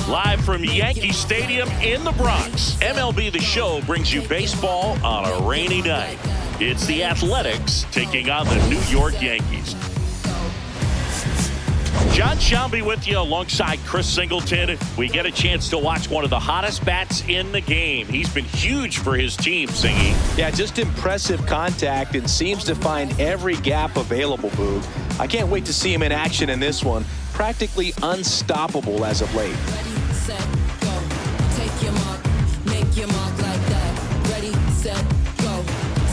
Live from Yankee Stadium in the Bronx, MLB The Show brings you baseball on a rainy night. It's the Athletics taking on the New York Yankees. John Shelby with you alongside Chris Singleton. We get a chance to watch one of the hottest bats in the game. He's been huge for his team, Singy. Yeah, just impressive contact and seems to find every gap available, Boog. I can't wait to see him in action in this one. Practically unstoppable as of late. Ready, set, go. Take your mark, make your mark like that. Ready, set, go.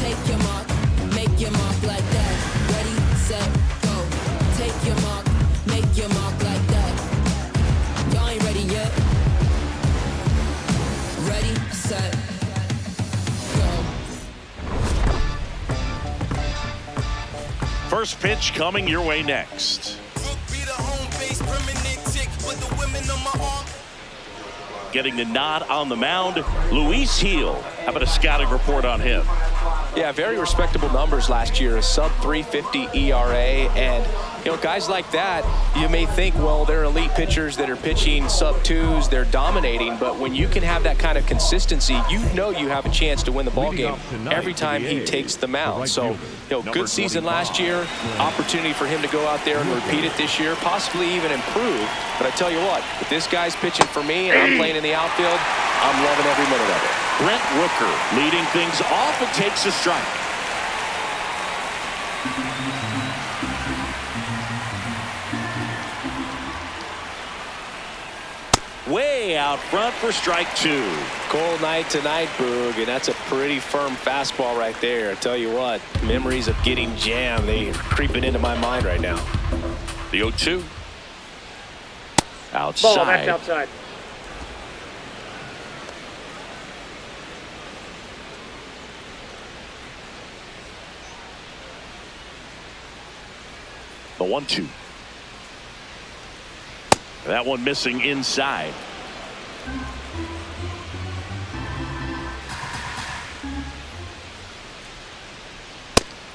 Take your mark, make your mark like that. Ready, set, go. Take your mark, make your mark like that. Y'all ain't ready yet. Ready, set, go. First pitch coming your way next. Getting the nod on the mound, Luis Gil. How about a scouting report on him? Yeah, very respectable numbers last year, a sub 350 ERA, and guys like that, you may think, well, they're elite pitchers that are pitching sub twos, they're dominating, but when you can have that kind of consistency, you have a chance to win the ball game every time he takes the mound. So, good season last year, opportunity for him to go out there and repeat it this year, possibly even improve. But I tell you what, if this guy's pitching for me and I'm playing in the outfield, I'm loving every minute of it. Brent Rooker leading things off and takes a strike. Way out front for strike two. Cold night tonight, Boog, and that's a pretty firm fastball right there. I tell you what, memories of getting jammed, they're creeping into my mind right now. The 0-2. Outside. Ball, that's outside. The 1-2. That one missing inside.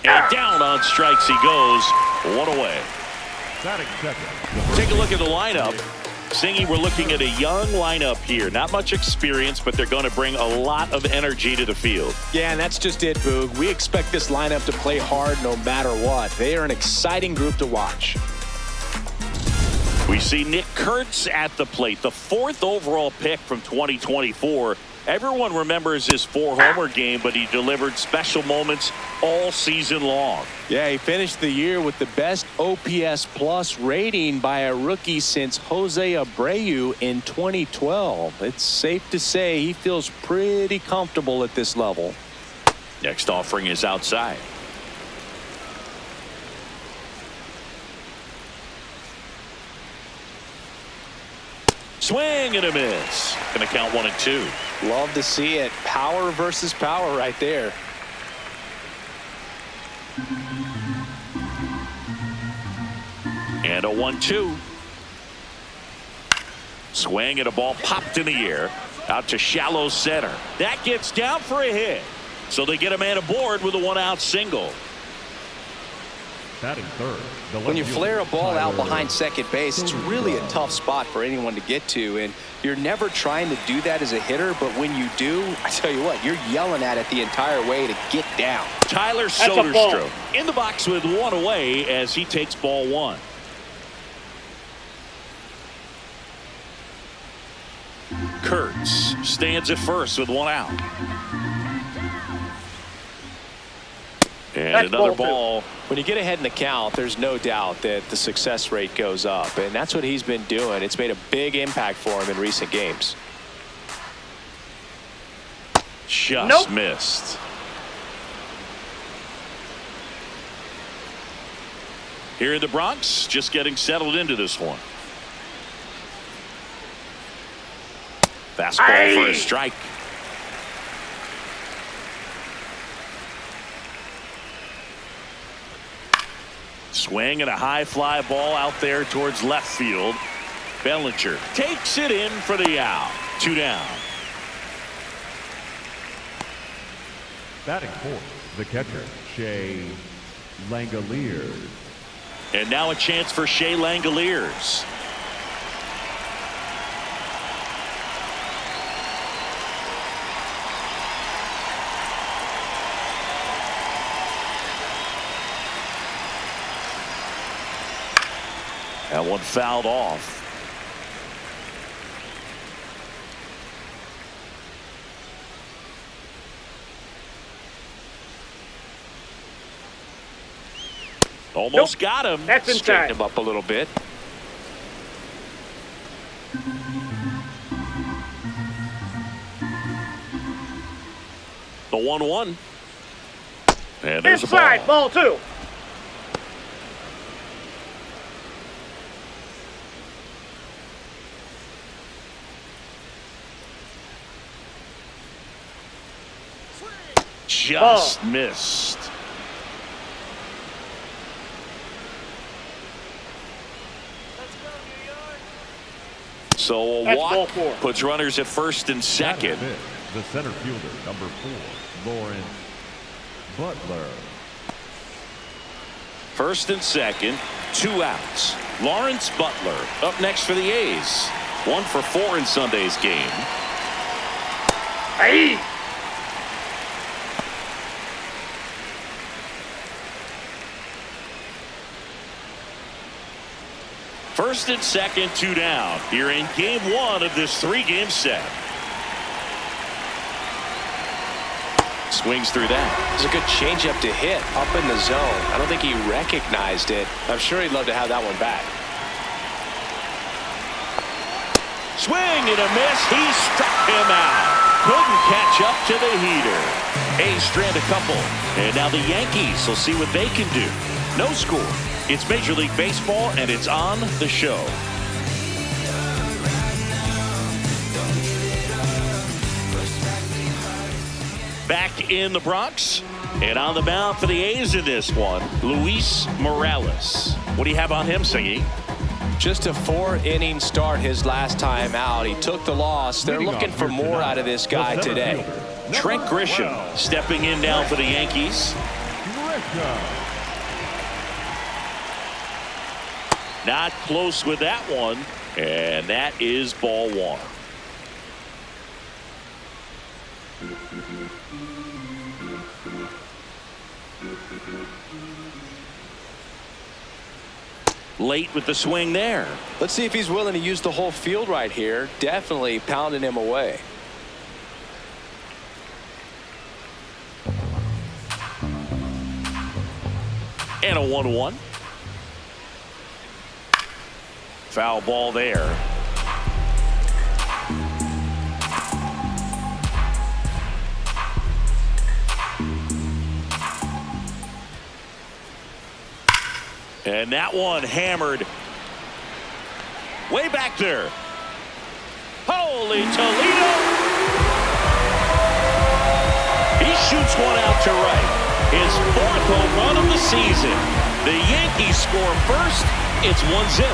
And down on strikes he goes. One away. Take a look at the lineup. Singy, we're looking at a young lineup here. Not much experience, but they're going to bring a lot of energy to the field. Yeah, and that's just it, Boog. We expect this lineup to play hard no matter what. They are an exciting group to watch. We see Nick Kurtz at the plate, the 4th overall pick from 2024. Everyone remembers his 4-homer game, but he delivered special moments all season long. Yeah, he finished the year with the best OPS plus rating by a rookie since Jose Abreu in 2012. It's safe to say he feels pretty comfortable at this level. Next offering is outside. Swing and a miss. Going to count 1-2. Love to see it. Power versus power right there. And a 1-2. Swing and a ball popped in the air. Out to shallow center. That gets down for a hit. So they get a man aboard with a 1-out single. Batting third. When you flare a ball out behind second base, it's really a tough spot for anyone to get to, and you're never trying to do that as a hitter, but when you do, I tell you what, you're yelling at it the entire way to get down. Tyler Soderstrom in the box with one away as he takes ball one. Kurtz stands at first with 1 out. And that's another ball. When you get ahead in the count, there's no doubt that the success rate goes up, and that's what he's been doing. It's made a big impact for him in recent games. Just missed. Here in the Bronx, just getting settled into this one. Fastball for a strike. Swing and a high fly ball out there towards left field. Bellinger takes it in for the out. 2 down. Batting fourth, the catcher, Shea Langoliers. And now a chance for Shea Langoliers. That one fouled off. Almost got him. That's inside. Straighten him up a little bit. The 1-1. And there's Inside, a ball. ball 2. Just missed. So a That's ball walk 4. puts runners at first and second. The center fielder, number 4, Lawrence Butler. First and second, 2 outs. Lawrence Butler up next for the A's. 1 for 4 in Sunday's game. Hey! First and second, 2 down. Here in game 1 of this 3-game set. Swings through that. It's a good changeup to hit up in the zone. I don't think he recognized it. I'm sure he'd love to have that one back. Swing and a miss. He struck him out. Couldn't catch up to the heater. A's strand a couple. And now the Yankees will see what they can do. No score. It's Major League Baseball, and it's on the show. Back in the Bronx, and on the mound for the A's in this one, Luis Morales. What do you have on him, Singy? Just a 4-inning start his last time out. He took the loss. They're looking for more out of this guy today. Trent Grisham stepping in now for the Yankees. Not close with that one, and that is ball 1. Late with the swing there. Let's see if he's willing to use the whole field right here. Definitely pounding him away. And a 1-1. Foul ball there. And that one hammered way back there. Holy Toledo. He shoots one out to right. His 4th home run of the season. The Yankees score first. It's 1-0.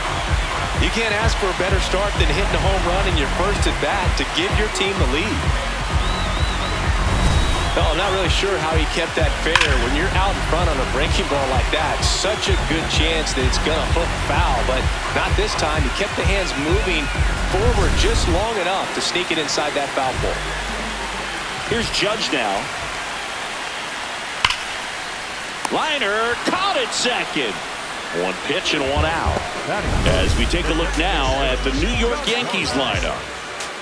You can't ask for a better start than hitting a home run in your first at bat to give your team the lead. No, I'm not really sure how he kept that fair. When you're out in front on a breaking ball like that, such a good chance that it's going to hook foul, but not this time. He kept the hands moving forward just long enough to sneak it inside that foul pole. Here's Judge now. Liner caught it second. 1 pitch and 1 out. As we take a look now at the New York Yankees lineup.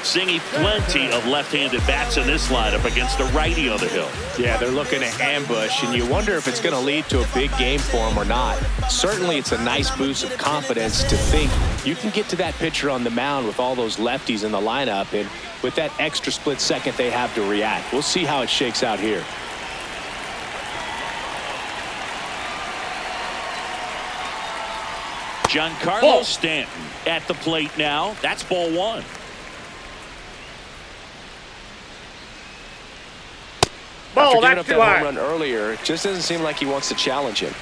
Singy, plenty of left-handed bats in this lineup against the righty on the hill. Yeah, they're looking to ambush, and you wonder if it's going to lead to a big game for them or not. Certainly, it's a nice boost of confidence to think you can get to that pitcher on the mound with all those lefties in the lineup, and with that extra split second they have to react. We'll see how it shakes out here. Giancarlo Stanton at the plate now. That's ball 1. Ball, After giving that's up too that high. home run earlier, it just doesn't seem like he wants to challenge him.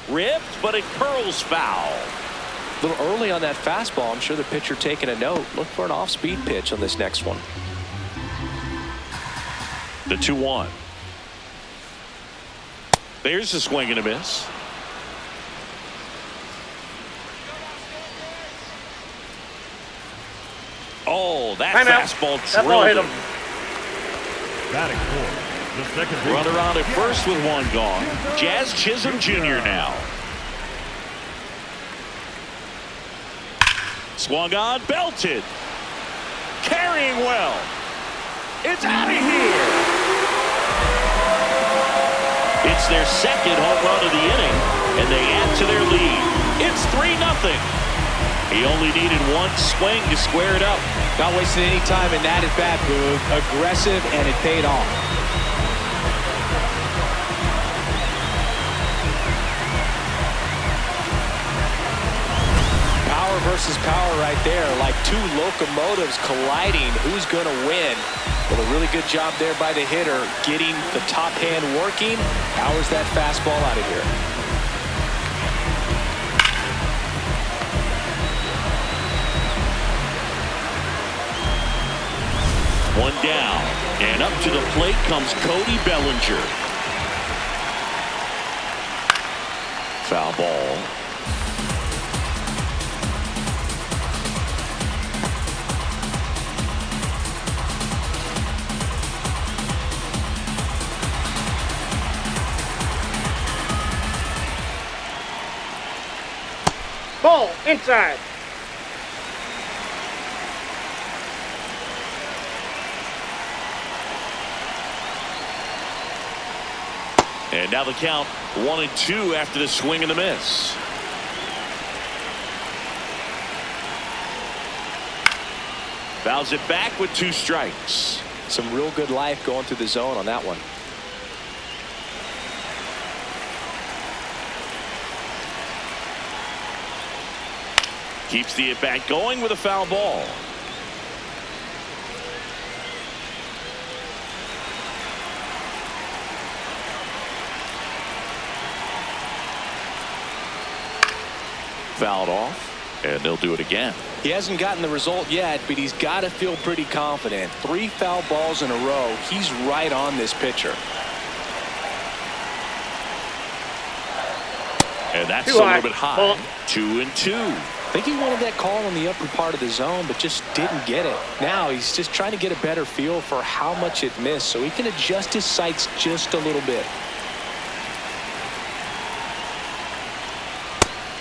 Ripped, but it curls foul. A little early on that fastball. I'm sure the pitcher taking a note. Look for an off-speed pitch on this next one. The 2-1. There's a swing and a miss. Oh, that Time out. fastball That ball hit drilled him. him. Batting fourth, the second baseman. Runner on at first with one gone. Jazz Chisholm Jr. now. Swung on, belted. Carrying well. It's out of here. It's their second home run of the inning, and they add to their lead. It's 3-0. He only needed one swing to square it up. Not wasting any time in that at-bat, Boog. Aggressive, and it paid off. Power versus power right there, like two locomotives colliding. Who's going to win? Well, a really good job there by the hitter, getting the top hand working. Powers that fastball out of here. One down, and up to the plate comes Cody Bellinger. Foul ball. Ball inside. And now the count 1-2 after the swing and the miss. Fouls it back with 2 strikes. Some real good life going through the zone on that one. Keeps the at-bat going with a foul ball. Fouled off, and they'll do it again. He hasn't gotten the result yet, but he's got to feel pretty confident. 3 foul balls in a row. He's right on this pitcher. And that's Too a high. little bit high. Ball. 2-2. I think he wanted that call on the upper part of the zone, but just didn't get it. Now he's just trying to get a better feel for how much it missed so he can adjust his sights just a little bit.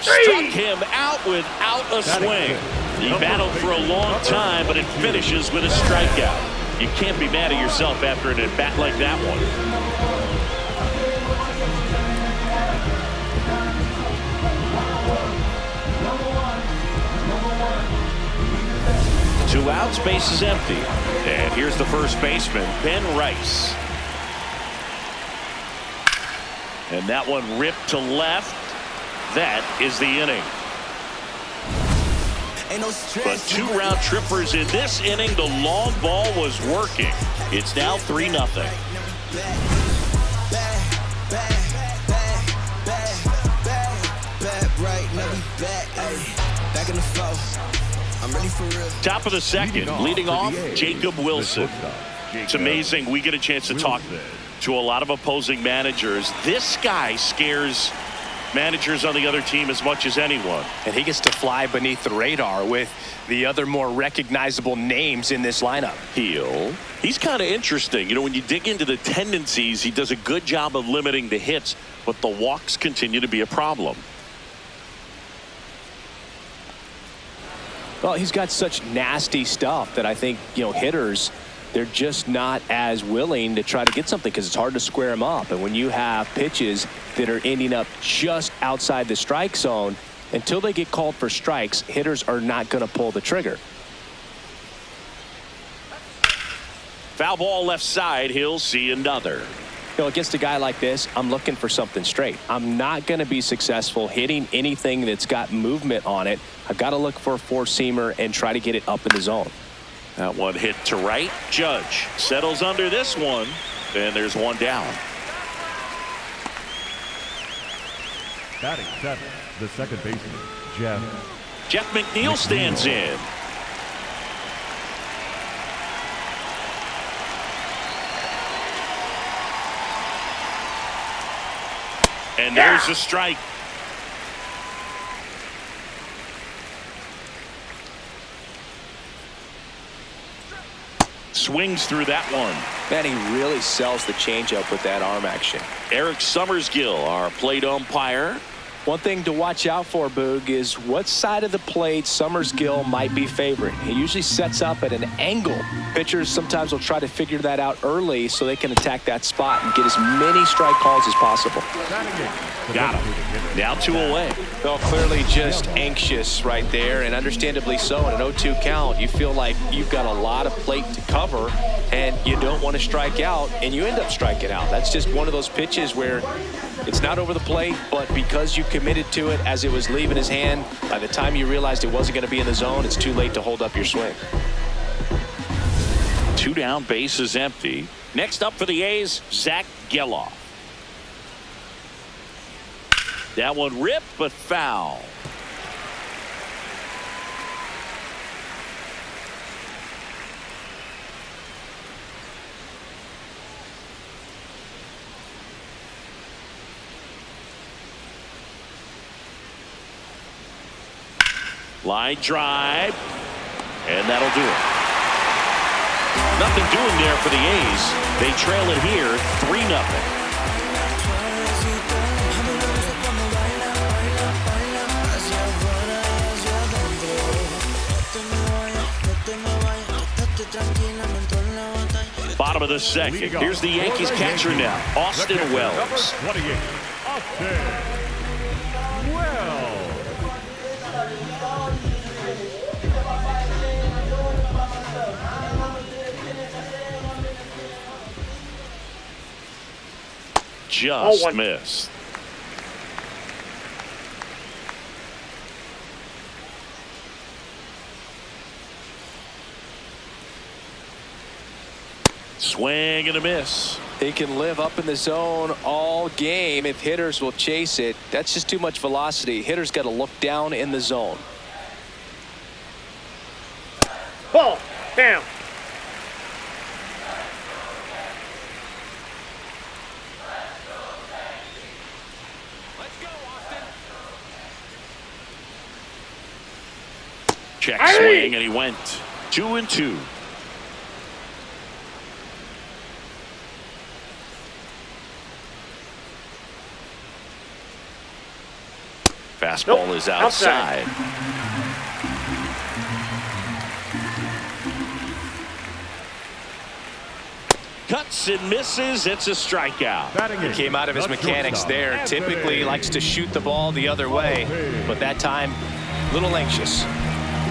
Struck him out without a swing. He battled for a long time, but it finishes with a strikeout. You can't be mad at yourself after an at-bat like that one. 2 outs, base is empty. And here's the first baseman, Ben Rice. And that one ripped to left. That is the inning. But 2 round trippers in this inning. The long ball was working. It's now 3-0. Top of the second, leading off, Jacob Wilson. It's amazing we get a chance to talk to a lot of opposing managers. This guy scares managers on the other team as much as anyone. And he gets to fly beneath the radar with the other more recognizable names in this lineup. He's kind of interesting. You know, when you dig into the tendencies, he does a good job of limiting the hits, but the walks continue to be a problem. Well, he's got such nasty stuff that I think, you know, hitters, they're just not as willing to try to get something because it's hard to square them up. And when you have pitches that are ending up just outside the strike zone, until they get called for strikes, hitters are not going to pull the trigger. Foul ball left side. He'll see another. You know, against a guy like this, I'm looking for something straight. I'm not going to be successful hitting anything that's got movement on it. I've got to look for a four-seamer and try to get it up in the zone. That one hit to right. Judge settles under this one, and there's one down. Batting 7, the second baseman, Jeff McNeil stands in. And there's a strike. Swings through that one. Man, he really sells the changeup with that arm action. Eric Summersgill, our plate umpire. One thing to watch out for, Boog, is what side of the plate Summersgill might be favoring. He usually sets up at an angle. Pitchers sometimes will try to figure that out early so they can attack that spot and get as many strike calls as possible. Got him. Now 2 away. Well, clearly just anxious right there, and understandably so. In an 0-2 count, you feel like you've got a lot of plate to cover, and you don't want to strike out, and you end up striking out. That's just one of those pitches where it's not over the plate, but because you committed to it as it was leaving his hand, by the time you realized it wasn't going to be in the zone, it's too late to hold up your swing. 2 down, bases empty. Next up for the A's, Zach Geloff. That one ripped, but foul. Line drive, and that'll do it. Nothing doing there for the A's. They trail it here 3-0. Bottom of the second. Here's the Yankees catcher now, Austin Wells. 28, Austin Wells. Just missed. Swing and a miss. He can live up in the zone all game if hitters will chase it. That's just too much velocity. Hitters got to look down in the zone. Ball. Down. Check swing, and he went 2-2. Fastball is outside. Cuts and misses. It's a strikeout. He came out of his mechanics there. Typically likes to shoot the ball the other way, but that time a little anxious.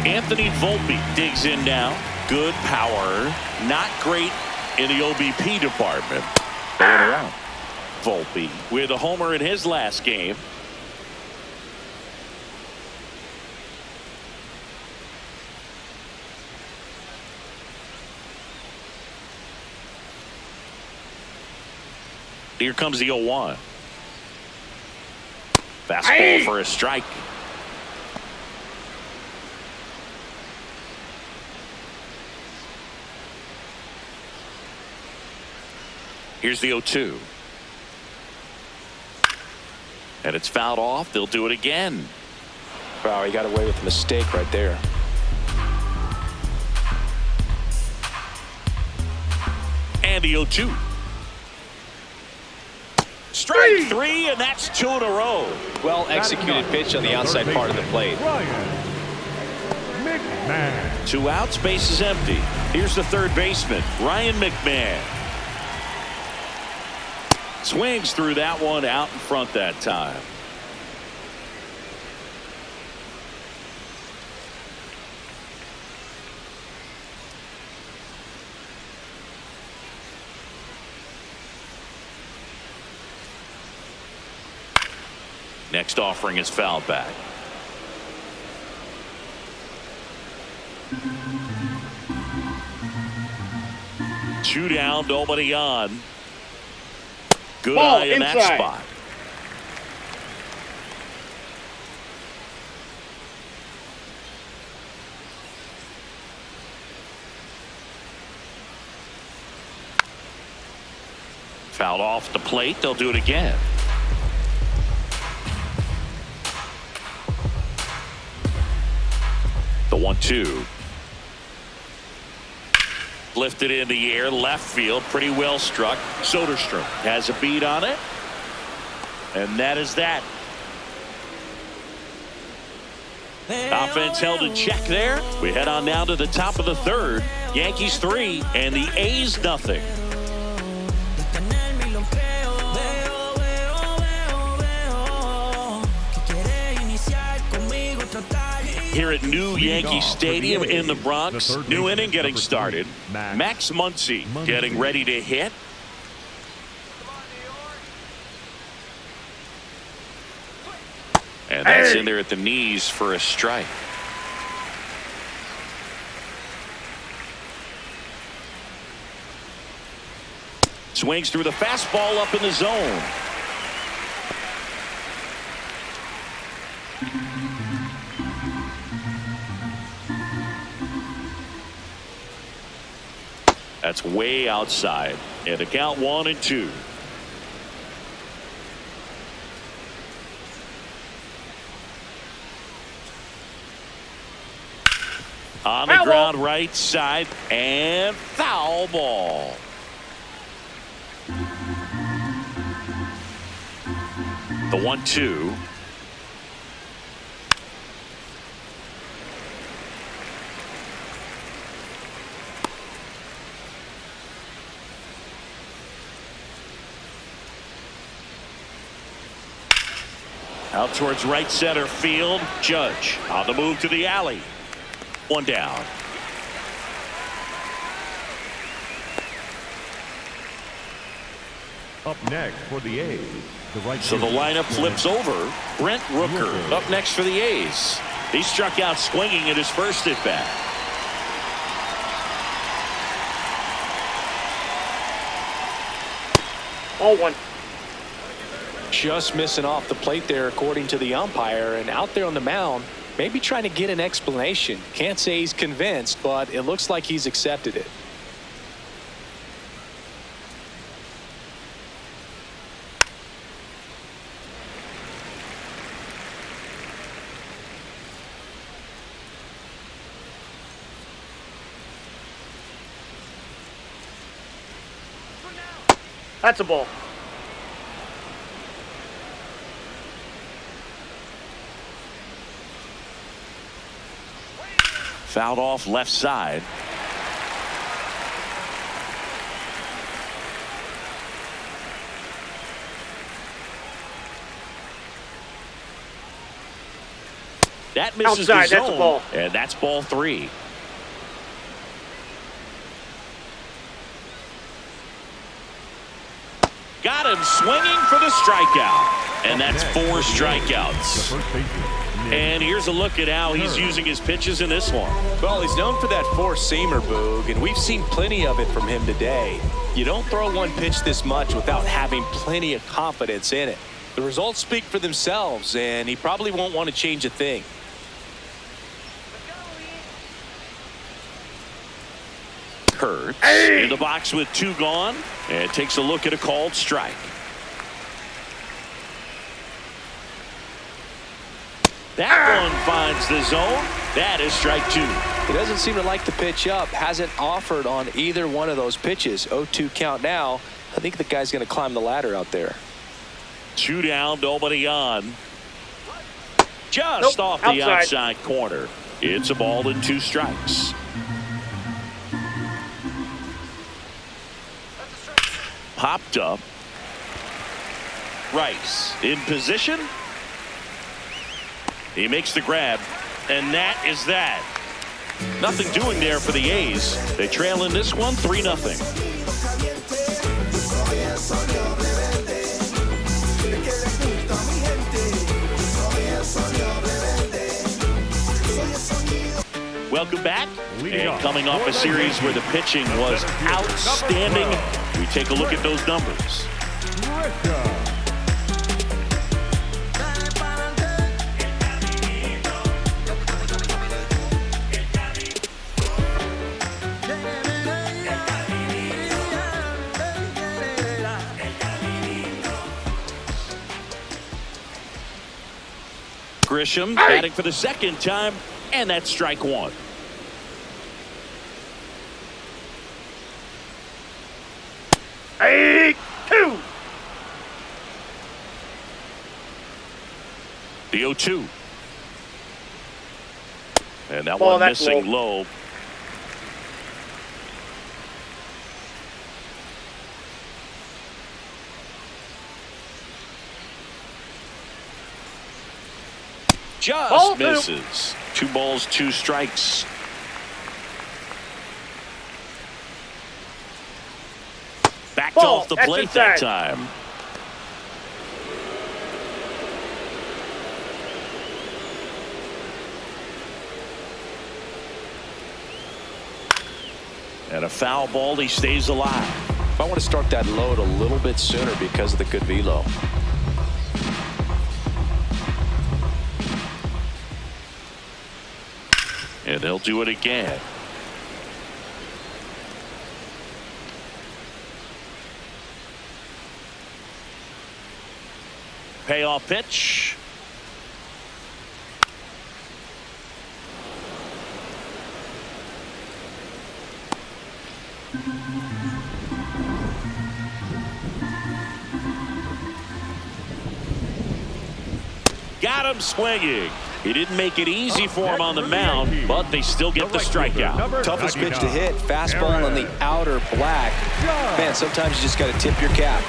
Anthony Volpe digs in now. Good power. Not great in the OBP department. Going around. Volpe with a homer in his last game. Here comes the 0-1. Fastball for a strike. Here's the 0-2. And it's fouled off. They'll do it again. Wow, he got away with a mistake right there. And the 0-2. Strike 3, and that's 2 in a row. Well executed pitch on the outside part of the plate. 2 outs, base is empty. Here's the third baseman, Ryan McMahon. Swings through that one, out in front that time. Next offering is fouled back. Two down, nobody on. Good eye in that spot. Fouled off the plate. They'll do it again. The 1-2. lifted in the air, left field, pretty well struck. Soderstrom has a beat on it. And that is that. Offense held in check there. We head on now to the top of the third. Yankees 3 and the A's nothing. Here at New Yankee Stadium in the Bronx, new inning getting started. Max Muncy getting ready to hit. And that's in there at the knees for a strike. Swings through the fastball up in the zone. That's way outside. And the count 1-2. On the ground, right side, and foul ball. The 1-2. Out towards right center field. Judge on the move to the alley. One down. Up next for the A's, the right so the lineup flips over. Brent Rooker up next for the A's. He struck out swinging in his first at bat. All one. Just missing off the plate there, according to the umpire, and out there on the mound, maybe trying to get an explanation. Can't say he's convinced, but it looks like he's accepted it. That's a ball. Fouled off left side. That misses outside, the zone. that's a ball. And that's ball 3. Got him swinging for the strikeout. And that's 4 strikeouts. And here's a look at how he's using his pitches in this one. Well, he's known for that four-seamer, Boog, and we've seen plenty of it from him today. You don't throw one pitch this much without having plenty of confidence in it. The results speak for themselves, and he probably won't want to change a thing. Kurtz in the box with 2 gone, and takes a look at a called strike. That one finds the zone. That is strike 2. He doesn't seem to like the pitch up. Hasn't offered on either one of those pitches. 0-2 count now. I think the guy's going to climb the ladder out there. 2 down, nobody on. Just off the outside corner. It's a ball and 2 strikes. Popped up. Rice in position. He makes the grab, and that is that. Nothing doing there for the A's. They trail in this one 3-0. Welcome back. And coming off a series where the pitching was outstanding, we take a look at those numbers. Grisham batting for the second time, and that's strike 1. 2. The 0-2. And that Oh, one that's missing low. Just Ball 2. misses. 2 balls, 2 strikes. Backed Ball. off the That's plate that inside. time. And a foul ball, he stays alive. I want to start that load a little bit sooner because of the good velo. And they'll do it again. Payoff pitch. Got him swinging. He didn't make it easy for him on the mound, but they still get the strikeout. Toughest pitch to hit. Fastball on the outer black. Man, sometimes you just got to tip your cap.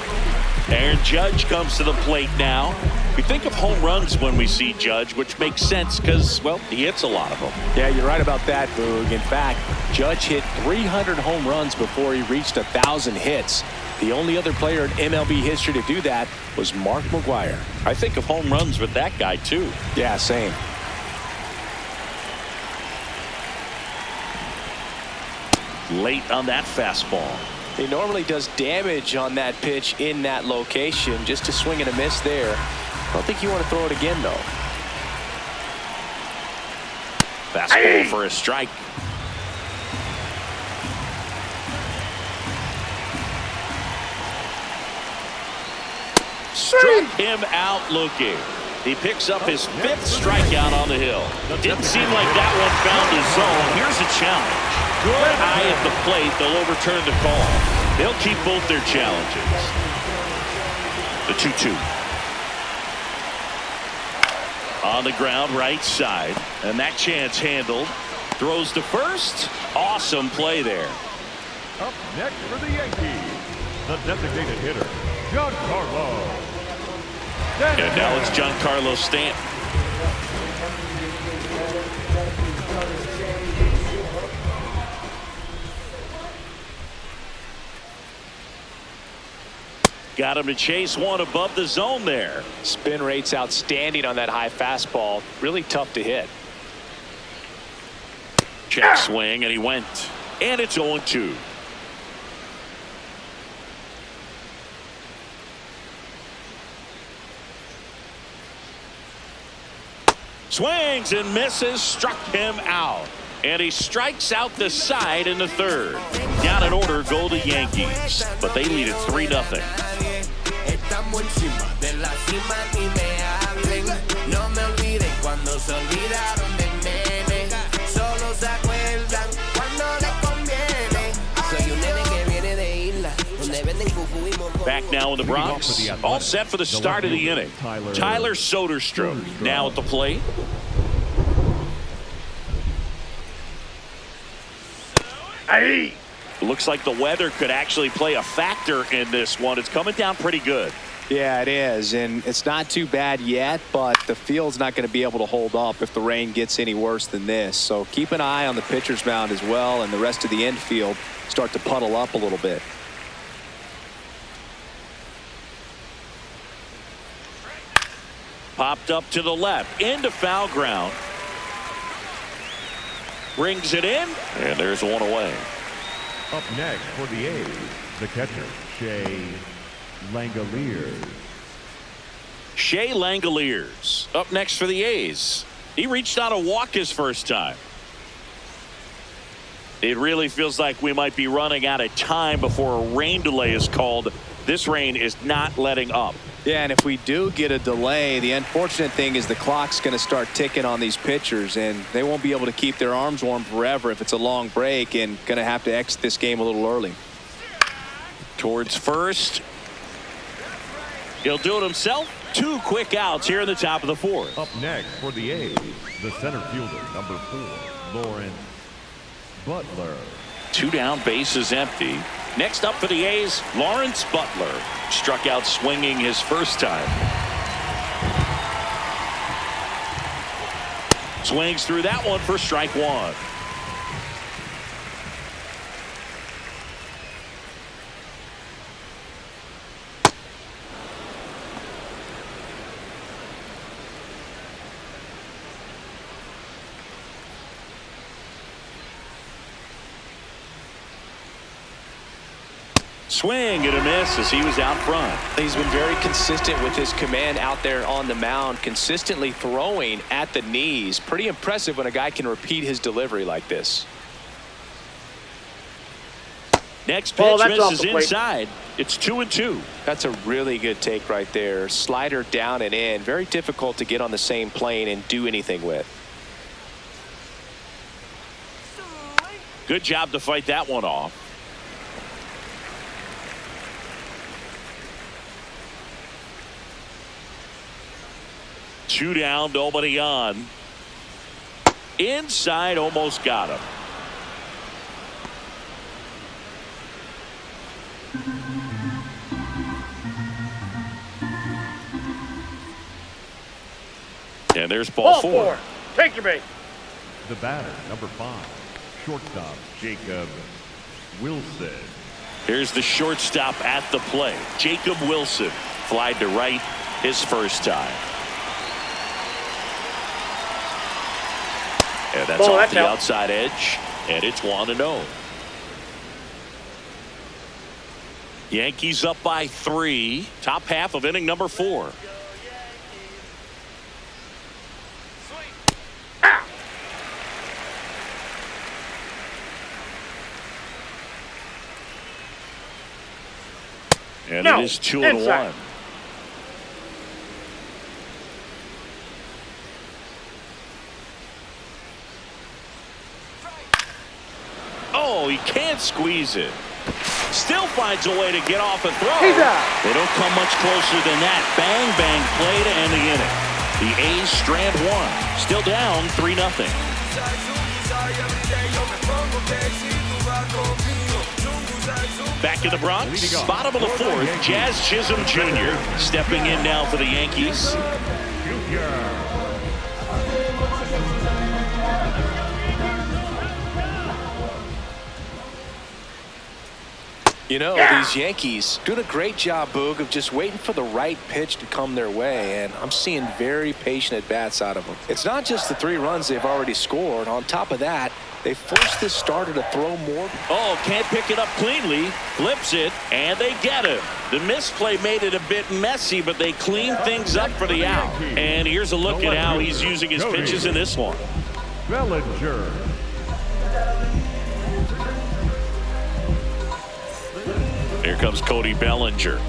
Aaron Judge comes to the plate now. We think of home runs when we see Judge, which makes sense because, well, he hits a lot of them. Yeah, you're right about that, Boog. In fact, Judge hit 300 home runs before he reached 1,000 hits. The only other player in MLB history to do that was Mark McGwire. I think of home runs with that guy, too. Yeah, same. Late on that fastball. He normally does damage on that pitch in that location. Just to swing and a miss there. I don't think you want to throw it again, though. Fastball for a strike. Struck him out looking. He picks up his 5th strikeout on the hill. Didn't seem like that one found his zone. Here's a challenge. Good eye at the plate. They'll overturn the call. They'll keep both their challenges. The 2-2. On the ground, right side. And that chance handled. Throws to first. Awesome play there. Up next for the Yankees, the designated hitter, Giancarlo. And now it's Giancarlo Stanton. Got him to chase one above the zone there. Spin rate's outstanding on that high fastball. Really tough to hit. Check swing, and he went. And it's 0-2. Swings and misses, struck him out. And he strikes out the side in the 3rd. Down in order go the Yankees, but they lead it 3-0. Back now in the Bronx, all set for the start of the inning. Tyler Soderstrom now at the plate. Hey. Looks like the weather could actually play a factor in this one. It's coming down pretty good. Yeah, it is, and it's not too bad yet, but the field's not going to be able to hold up if the rain gets any worse than this. So keep an eye on the pitcher's mound as well, and the rest of the infield start to puddle up a little bit. Popped up to the left, into foul ground. Brings it in, and there's one away. Up next for the A's, the catcher, Shea Langoliers. Shea Langoliers up next for the A's. He reached out a walk his first time. It really feels like we might be running out of time before a rain delay is called. This rain is not letting up. Yeah, and if we do get a delay, the unfortunate thing is the clock's going to start ticking on these pitchers, and they won't be able to keep their arms warm forever if it's a long break, and going to have to exit this game a little early. towards first. He'll do it himself. 2 quick outs here in the top of the 4th. Up next for the A's, the center fielder, number 4, Lawrence Butler. 2 down, bases empty. Next up for the A's, Lawrence Butler. Struck out swinging his first time. Swings through that one for strike 1. Swing and a miss as he was out front. He's been very consistent with his command out there on the mound, consistently throwing at the knees. Pretty impressive when a guy can repeat his delivery like this. Next pitch misses inside. It's 2-2. That's a really good take right there. Slider down and in. Very difficult to get on the same plane and do anything with. Good job to fight that one off. Two down, nobody on. Inside, almost got him. And there's ball 4. Take your bait. The batter, number 5, shortstop, Jacob Wilson. Here's the shortstop at the plate. Jacob Wilson flied to right his first time. And that's off the outside edge, and it's 1-0. Yankees up by 3. Top half of inning number 4. And it is 2-1. Oh, he can't squeeze it. Still finds a way to get off a throw. They don't come much closer than that. Bang, bang play to end the inning. The A's strand 1. Still down 3-0. Back in the Bronx, bottom of the 4th, Jazz Chisholm Jr. stepping in now for the Yankees. You know, these Yankees doing a great job, Boog, of just waiting for the right pitch to come their way, and I'm seeing very patient at-bats out of them. It's not just the 3 runs they've already scored. On top of that, they forced this starter to throw more. Oh, can't pick it up cleanly. Flips it, and they get him. The misplay made it a bit messy, but they cleaned things up for the out. And here's a look at how he's using his pitches in this one. Bellinger. Here comes Cody Bellinger.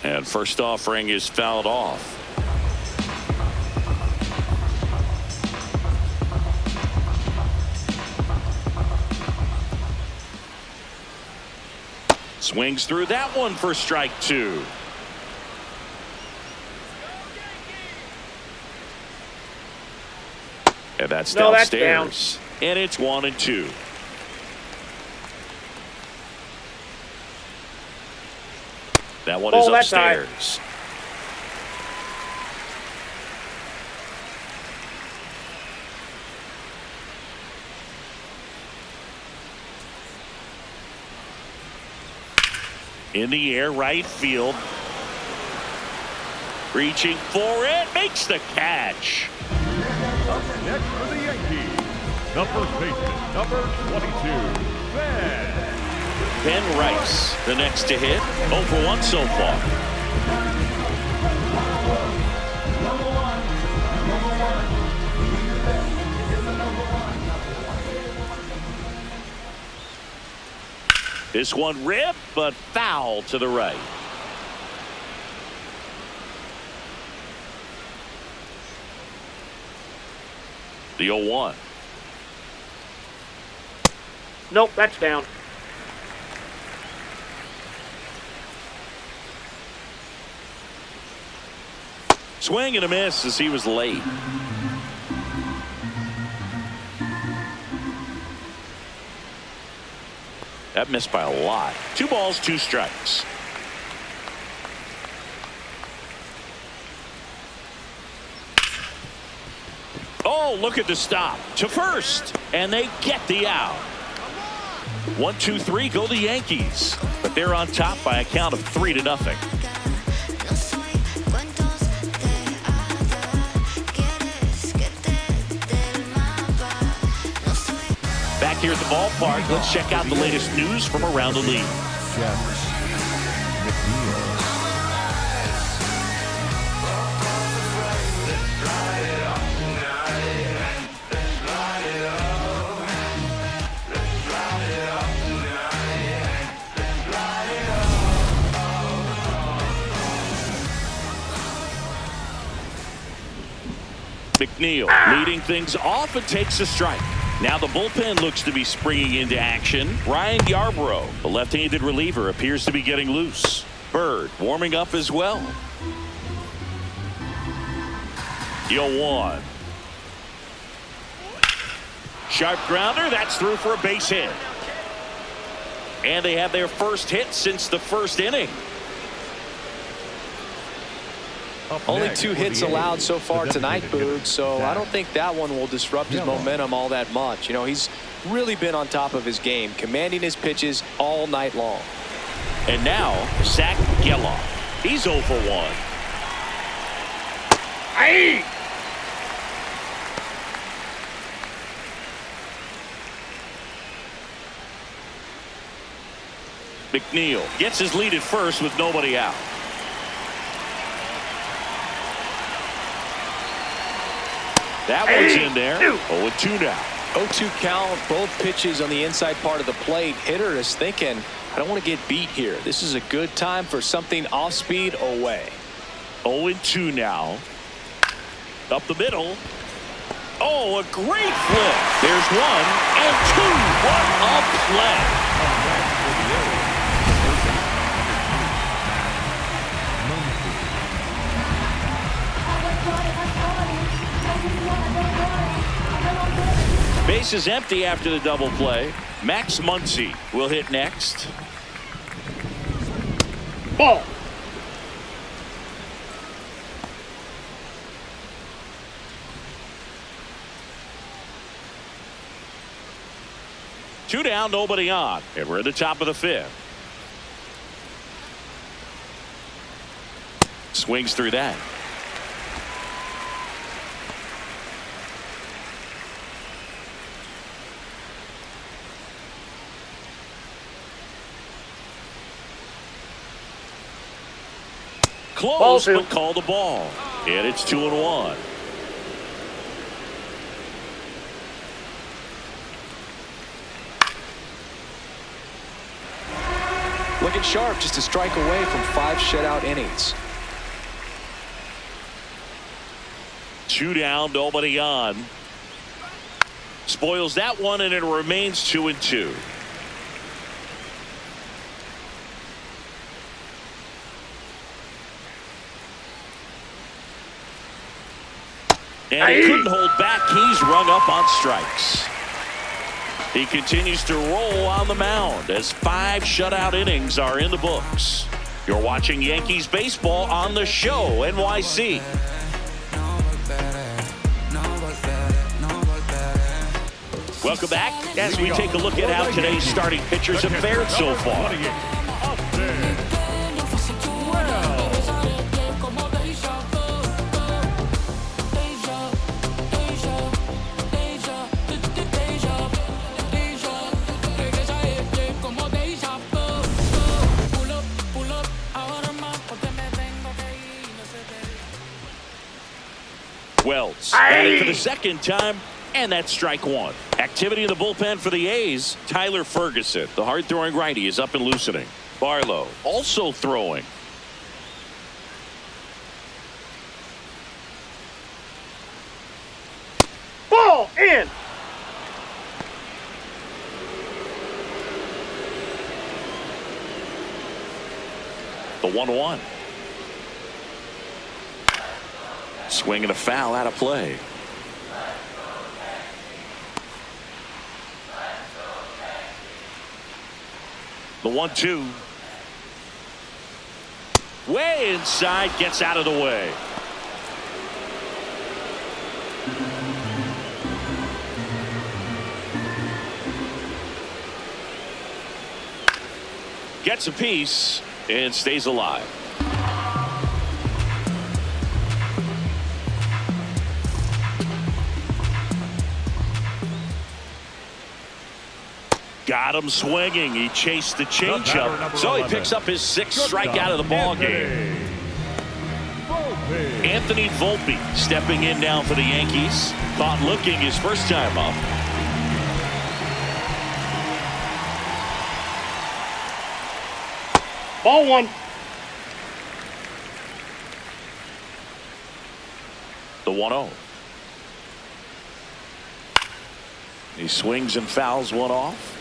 And first offering is fouled off. Swings through that one for strike 2. And that's downstairs. And it's 1-2. That one is upstairs. In the air, right field. Reaching for it, makes the catch. Up next for the Yankees, the first baseman, number 22, Ben Rice, the next to hit. 0 for 1 so far. This one ripped, but foul to the right. The 0-1. Nope, that's down. Swing and a miss as he was late. That missed by a lot. 2 balls, 2 strikes. Oh, look at the stop to first, and they get the out. 1, 2, 3 go the Yankees, but they're on top by a count of 3-0. Back here at the ballpark, let's check out the latest news from around the league. McNeil leading things off and takes a strike. Now the bullpen looks to be springing into action. Ryan Yarbrough, the left-handed reliever, appears to be getting loose. Bird warming up as well. The 0-1. Sharp grounder. That's through for a base hit. And they have their first hit since the first inning. Only 2 hits allowed so far tonight, Boog, so I don't think that one will disrupt his momentum all that much. You know, he's really been on top of his game, commanding his pitches all night long. And now, Zach Geloff. He's 0 for 1. Aye. McNeil gets his lead at first with nobody out. That one's in there. 0-2 now. 0-2 count, both pitches on the inside part of the plate. Hitter is thinking, I don't want to get beat here. This is a good time for something off speed away. 0-2 now. Up the middle. Oh, a great flip. There's 1 and 2. What a play. Base is empty after the double play. Max Muncy will hit next. Ball. Two down, nobody on, and we're at the top of the 5th. Swings through that. Close, but call the ball. And it's 2-1. Looking sharp, just a strike away from 5 shutout innings. 2 down, nobody on. Spoils that one, and it remains 2-2. And he couldn't hold back. He's rung up on strikes. He continues to roll on the mound as 5 shutout innings are in the books. You're watching Yankees baseball on the show, NYC. Welcome back as we take a look at how today's starting pitchers have fared so far. Wells at it for the second time, and that's strike 1. Activity in the bullpen for the A's. Tyler Ferguson, the hard-throwing righty, is up and loosening. Barlow also throwing. Ball in. The 1-1. Swing and a foul out of play. The 1-2. Way inside, gets out of the way. Gets a piece and stays alive. Got him swinging. He chased the changeup, so he picks up his 6th strikeout of the ball game. Anthony Volpe stepping in now for the Yankees. Thought looking his first time up. Ball 1. The 1-0. He swings and fouls one off.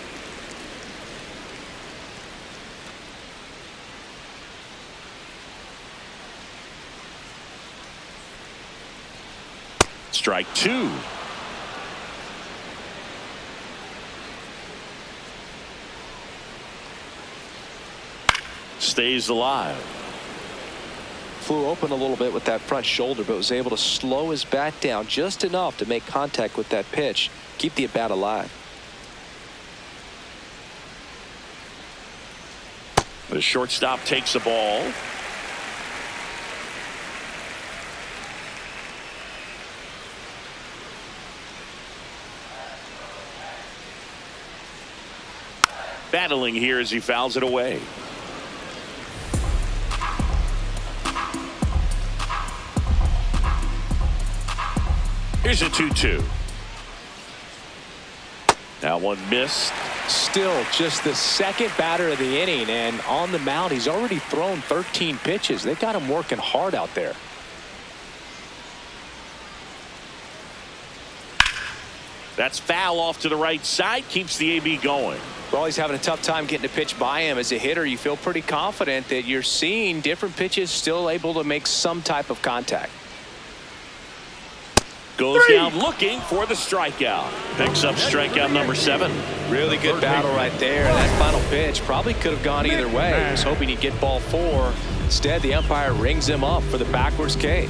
Strike 2. Stays alive. Flew open a little bit with that front shoulder, but was able to slow his bat down just enough to make contact with that pitch. Keep the at-bat alive. The shortstop takes the ball. Battling here as he fouls it away. Here's a 2-2. That one missed. Still just the second batter of the inning, and on the mound he's already thrown 13 pitches. They've got him working hard out there. That's foul off to the right side. Keeps the AB going. Well, he's having a tough time getting a pitch by him. As a hitter, you feel pretty confident that you're seeing different pitches still able to make some type of contact. Goes down looking for the strikeout. Picks up strikeout number 7. Really good battle right there. That final pitch probably could have gone either way. He was hoping he'd get ball 4. Instead, the umpire rings him up for the backwards K.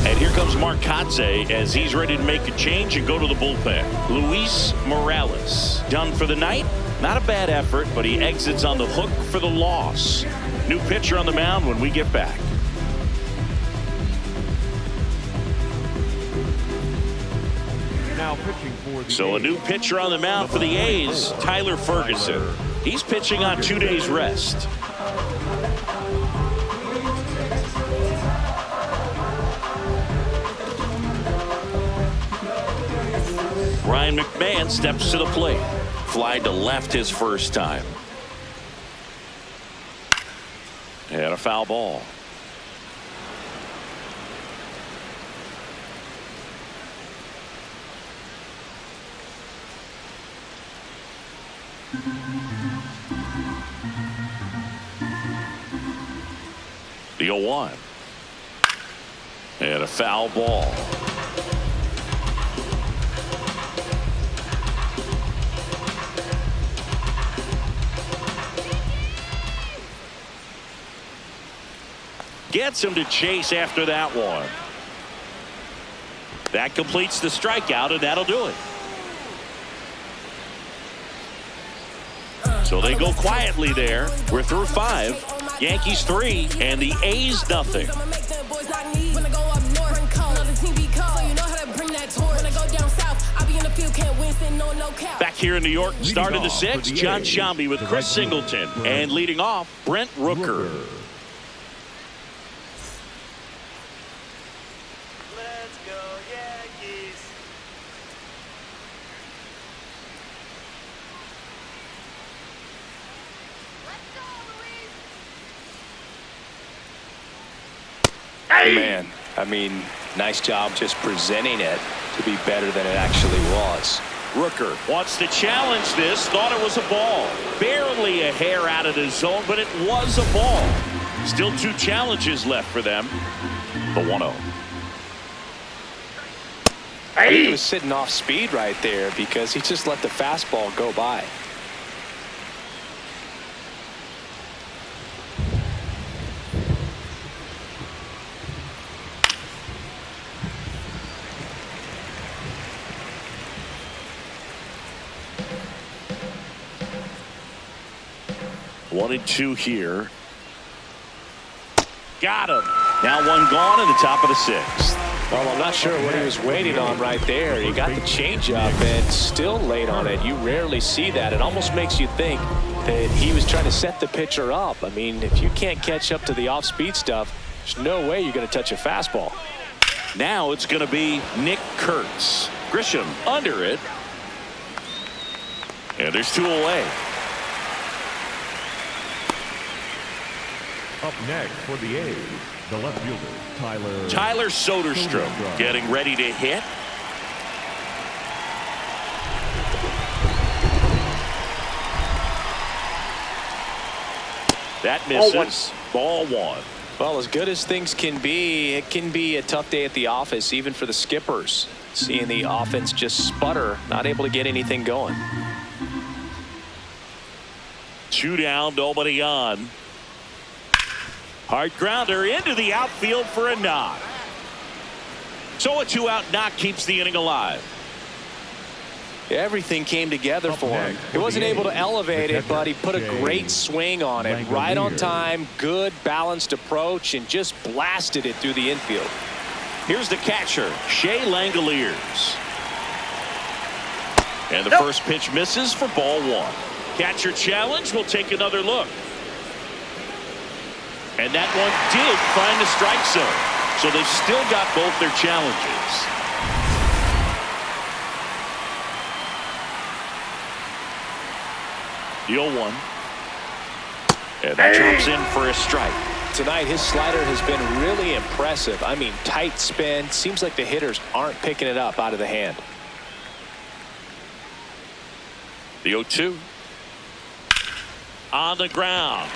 And here comes Mark Kotze as he's ready to make a change and go to the bullpen. Luis Morales done for the night. Not a bad effort, but he exits on the hook for the loss. New pitcher on the mound when we get back. Now pitching for the So a new pitcher on the mound for the A's, Tyler Ferguson. He's pitching on 2 days rest. Ryan McMahon steps to the plate. Fly to left his first time. And a foul ball. The 0-1. And a foul ball. Gets him to chase after that one. That completes the strikeout, and that'll do it. So they go quietly there. We're through 5. Yankees 3 and the A's nothing. Back here in New York, start of the 6th, John Sciambi with Chris Singleton. And leading off, Brent Rooker. Man, I mean, nice job just presenting it to be better than it actually was. Rooker wants to challenge this. Thought it was a ball. Barely a hair out of the zone, but it was a ball. Still 2 challenges left for them. The 1-0. He was sitting off speed right there because he just let the fastball go by. One and 2 here. Got him. Now 1 gone in the top of the 6th. Well, I'm not sure what he was waiting on right there. He got the changeup and still late on it. You rarely see that. It almost makes you think that he was trying to set the pitcher up. I mean, if you can't catch up to the off-speed stuff, there's no way you're going to touch a fastball. Now it's going to be Nick Kurtz. Grisham under it. And there's 2 away. Up next for the A's, the left fielder, Tyler Soderstrom getting ready to hit. That misses. Ball 1. Well, as good as things can be, it can be a tough day at the office, even for the skippers. Seeing the offense just sputter, not able to get anything going. 2 down, nobody on. Hard grounder into the outfield for a knock. So a 2-out knock keeps the inning alive. Everything came together for him. He wasn't able to elevate it, but he put a great swing on it. Right on time, good balanced approach, and just blasted it through the infield. Here's the catcher, Shea Langoliers. And the first pitch misses for ball 1. Catcher challenge will take another look. And that one did find the strike zone. So they've still got both their challenges. The 0-1. And that drops in for a strike. Tonight, his slider has been really impressive. I mean, tight spin. Seems like the hitters aren't picking it up out of the hand. The 0-2. On the ground.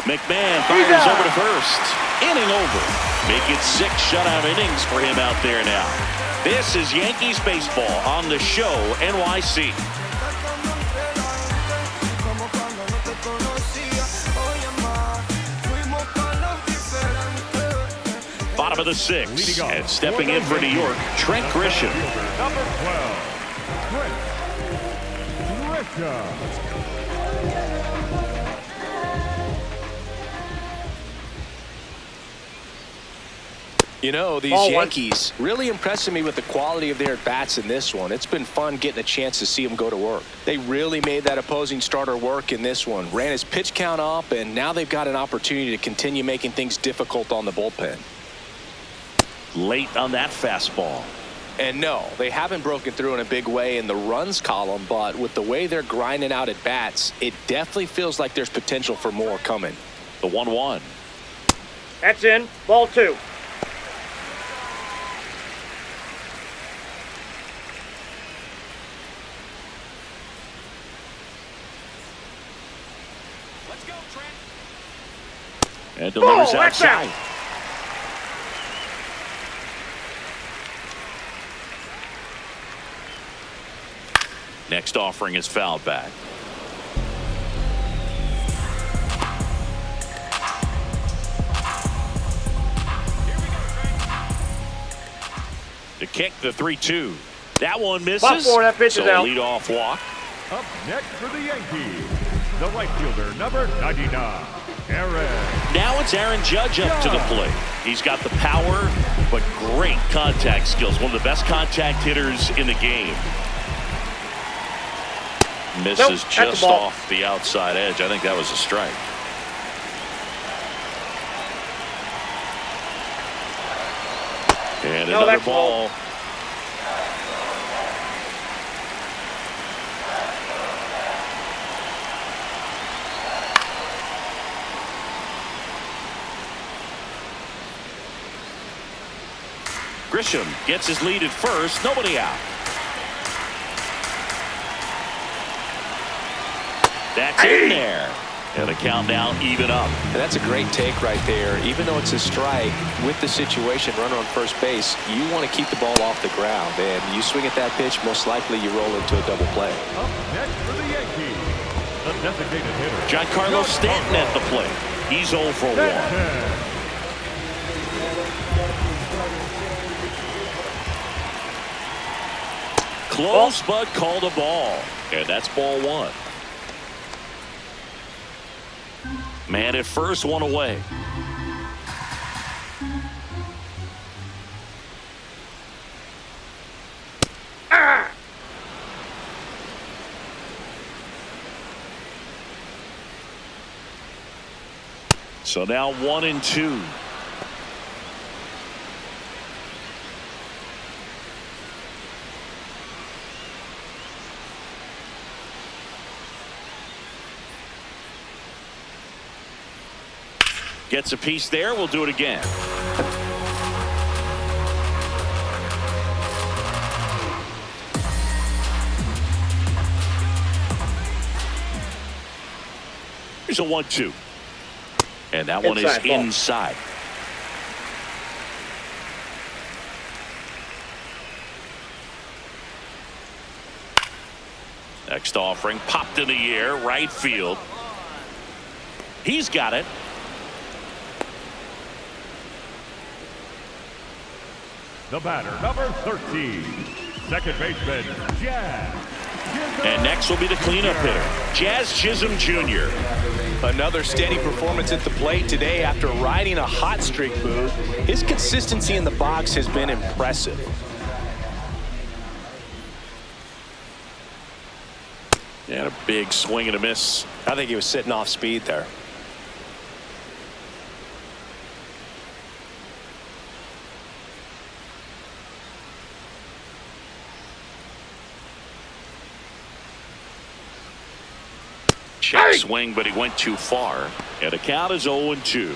McMahon fires over to first. Inning over. Make it 6 shutout innings for him out there now. This is Yankees baseball on the show NYC. Bottom of the 6th. And stepping in for New York, Trent Grisham. Number 12, Trent Grisham. You know, these Yankees really impressing me with the quality of their bats in this one. It's been fun getting a chance to see them go to work. They really made that opposing starter work in this one. Ran his pitch count up, and now they've got an opportunity to continue making things difficult on the bullpen. Late on that fastball. And no, they haven't broken through in a big way in the runs column, but with the way they're grinding out at bats, it definitely feels like there's potential for more coming. The 1-1. That's in. Ball 2. And delivers outside. Next offering is fouled back. To kick the 3-2. That one misses. That pitch so is out. Lead-off walk. Up next for the Yankees, the right fielder, number 99. Now it's Aaron Judge up to the plate. He's got the power, but great contact skills. One of the best contact hitters in the game. Misses just off the outside edge. I think that was a strike. And another ball. Grisham gets his lead at first. Nobody out. That's in there. And the count now even up. And that's a great take right there. Even though it's a strike, with the situation, runner on first base, you want to keep the ball off the ground. And you swing at that pitch, most likely you roll into a double play. Up next for the Yankees, the designated hitter, Giancarlo Stanton at the plate. He's 0 for 1. Close, but called a ball. And that's ball 1. Man at first, 1 away. So now 1-2. Gets a piece there. We'll do it again. Here's a 1-2. And that one is inside. Next offering popped in the air, right field. He's got it. The batter, number 13, second baseman, Jazz. And next will be the cleanup hitter, Jazz Chisholm Jr. Another steady performance at the plate today after riding a hot streak, Booth. His consistency in the box has been impressive. And a big swing and a miss. I think he was sitting off speed there. Check swing, but he went too far. And the count is 0-2.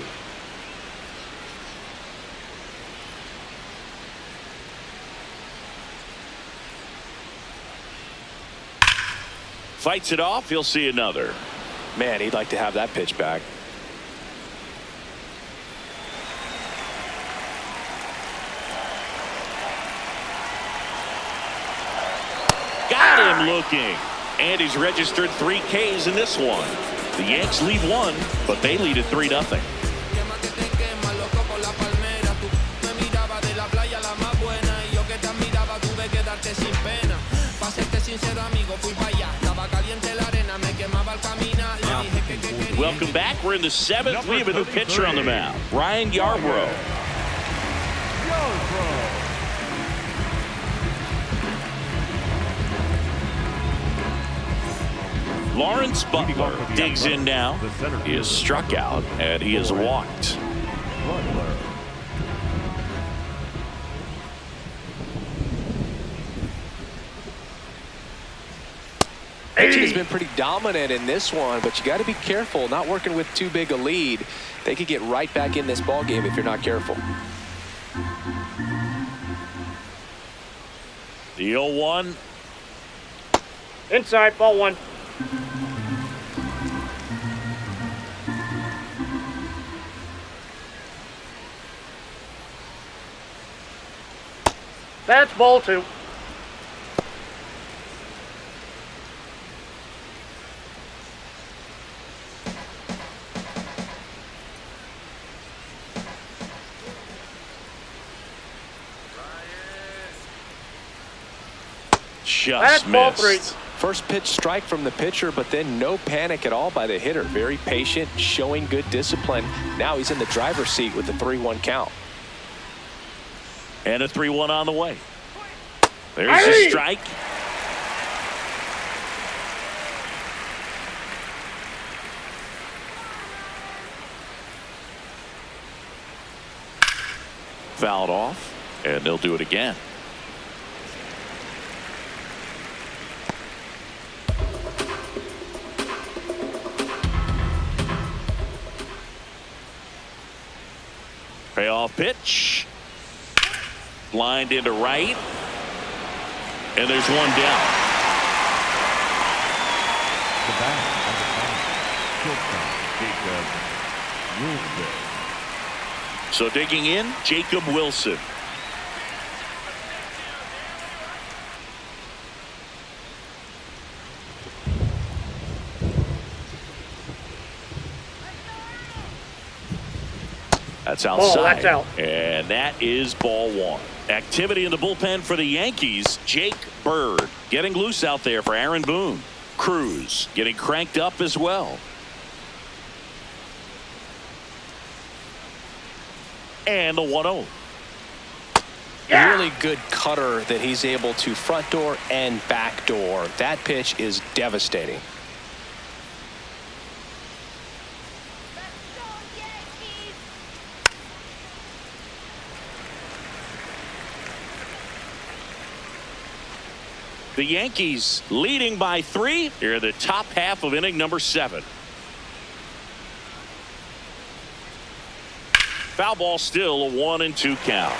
Fights it off. He'll see another. Man, he'd like to have that pitch back. Got him looking. And he's registered 3 Ks in this one. The Yanks lead 1, but they lead at 3-0. Welcome back. We're in the 7th. We have a new pitcher on the mound, Ryan Yarbrough. Lawrence Butler digs in now. He is struck out, and he is walked. Pitching has been pretty dominant in this one, but you got to be careful. Not working with too big a lead. They could get right back in this ball game if you're not careful. The 0-1. Inside, ball 1. That's ball 2. Just ball 3. missed. First pitch strike from the pitcher, but then no panic at all by the hitter. Very patient, showing good discipline. Now he's in the driver's seat with the 3-1 count. And a 3-1 on the way. There's the strike. Fouled off, and they'll do it again. Payoff pitch. lined into right. And there's one down. The batter on the side, shortstop, Jacob Wilson. So digging in, Jacob Wilson. That's outside. Ball, that's out. And that is ball one. Activity in the bullpen for the Yankees. Jake Bird getting loose out there for Aaron Boone. Cruz getting cranked up as well. And the 1-0. Yeah. Really good cutter that he's able to front door and back door. That pitch is devastating. The Yankees leading by 3 here in the top half of inning number 7. Foul ball, still a 1-2 count.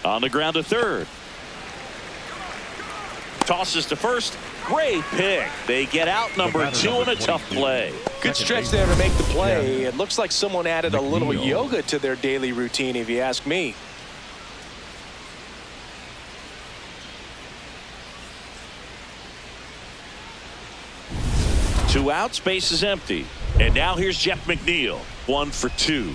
On the ground to third. Tosses to first. Great pick. They get out number 2 in a tough play. Good stretch there to make the play. It looks like someone added a little yoga to their daily routine, if you ask me. Two out, space is empty. And now here's Jeff McNeil. 1 for 2.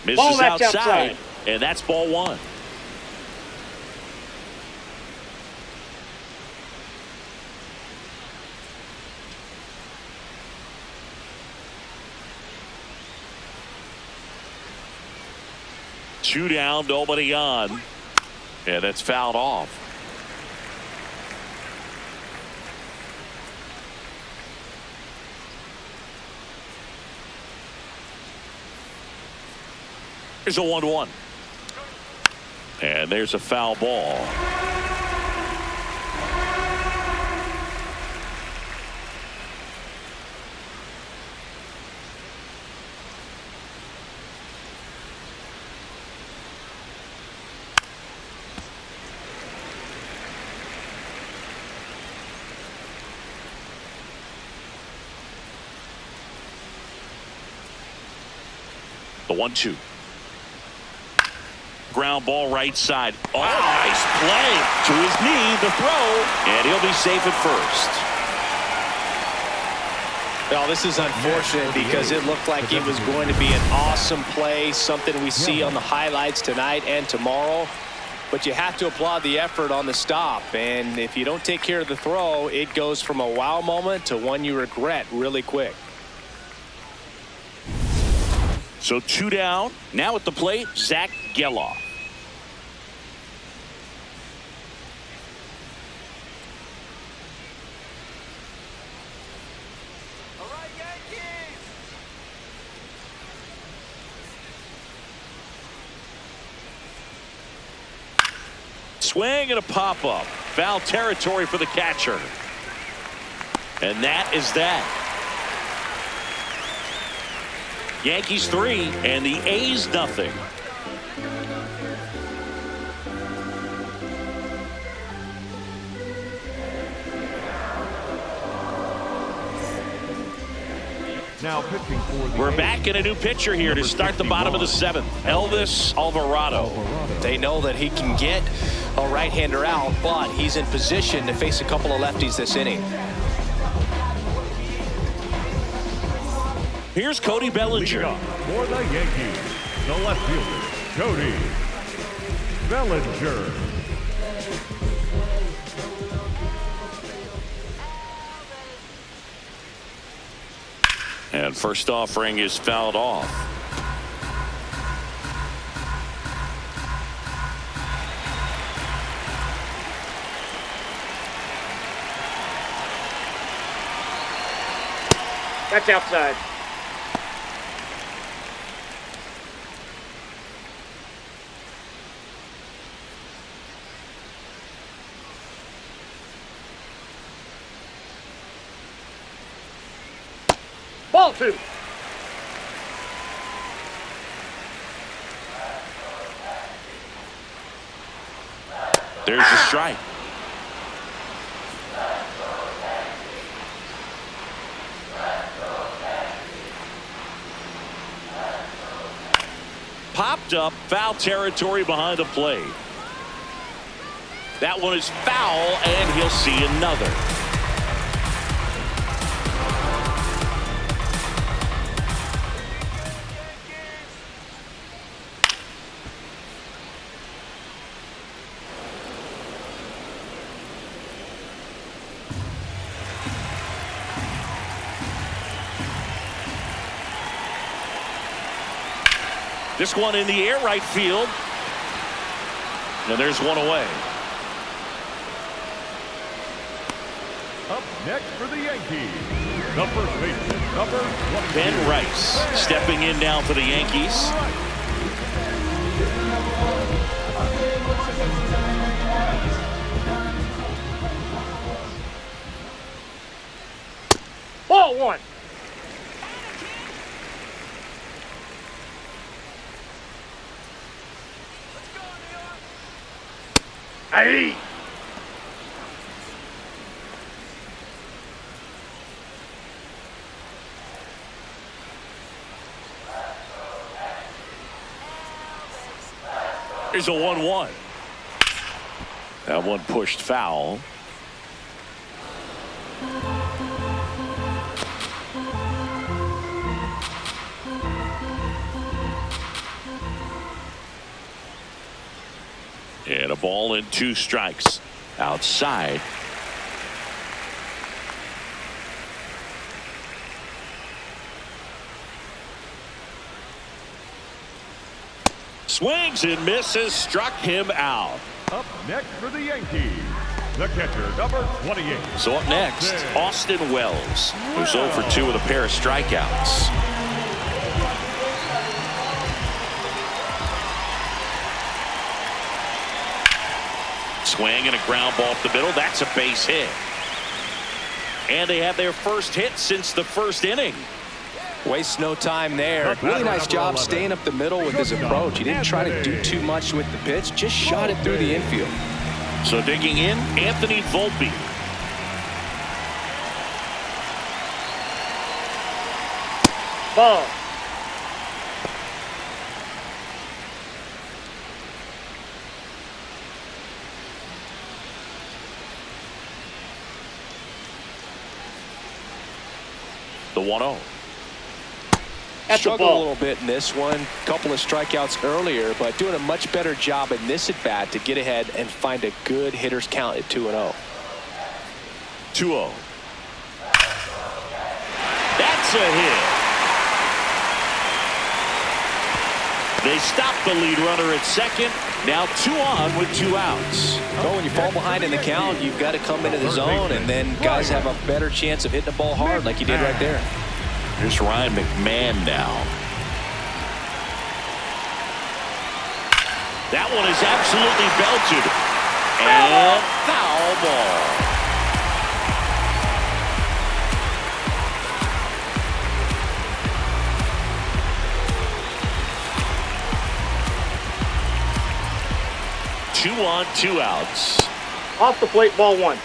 Misses Ball, that's outside. And that's ball 1. Two down, nobody on. And that's fouled off. Here's a 1-1. And there's a foul ball. The 1-2. Ground ball right side. Oh, nice play. To his knee, the throw. And he'll be safe at first. Well, this is unfortunate because it looked like it was going to be an awesome play, something we see on the highlights tonight and tomorrow. But you have to applaud the effort on the stop. And if you don't take care of the throw, it goes from a wow moment to one you regret really quick. So 2 down. Now at the plate, Zach Geloff. Swing and a pop-up. Foul territory for the catcher. And that is that. Yankees 3 and the A's nothing. Now pitching for the We're A's. back in a new pitcher here to start the bottom of the 7th. Elvis Alvarado. They know that he can get a right-hander out, but he's in position to face a couple of lefties this inning. Here's Cody Bellinger. Leading up for the Yankees, the left fielder, Cody Bellinger. And first offering is fouled off. That's outside. Ball 2. There's the strike. Popped up, foul territory behind the plate. That one is foul, and he'll see another. This one in the air, right field. And there's one away. Up next for the Yankees, the first baseman, number 22. Ben Rice stepping in now for the Yankees. Ball 1. Hey. Here's a 1-1. That one pushed foul. And a ball and 2 strikes outside. Swings and misses, struck him out. Up next for the Yankees, the catcher, number 28. So up next, Austin Wells, who's 0 for 2 with a pair of strikeouts. Swing and a ground ball up the middle. That's a base hit. And they have their first hit since the first inning. Wastes no time there. Really nice job staying up the middle with his approach. He didn't try to do too much with the pitch, just shot it through the infield. So digging in, Anthony Volpe. Ball. The 1-0. That's a Struggled a ball. little bit in this one. Couple of strikeouts earlier, but doing a much better job in this at bat to get ahead and find a good hitter's count at 2-0. 2-0. That's a hit. They stop the lead runner at second. Now 2 on with 2 outs. Well, when you fall behind in the count, you've got to come into the zone, and then guys have a better chance of hitting the ball hard like you did right there. Here's Ryan McMahon now. That one is absolutely belted. And foul ball. Two on, 2 outs. Off the plate, ball 1.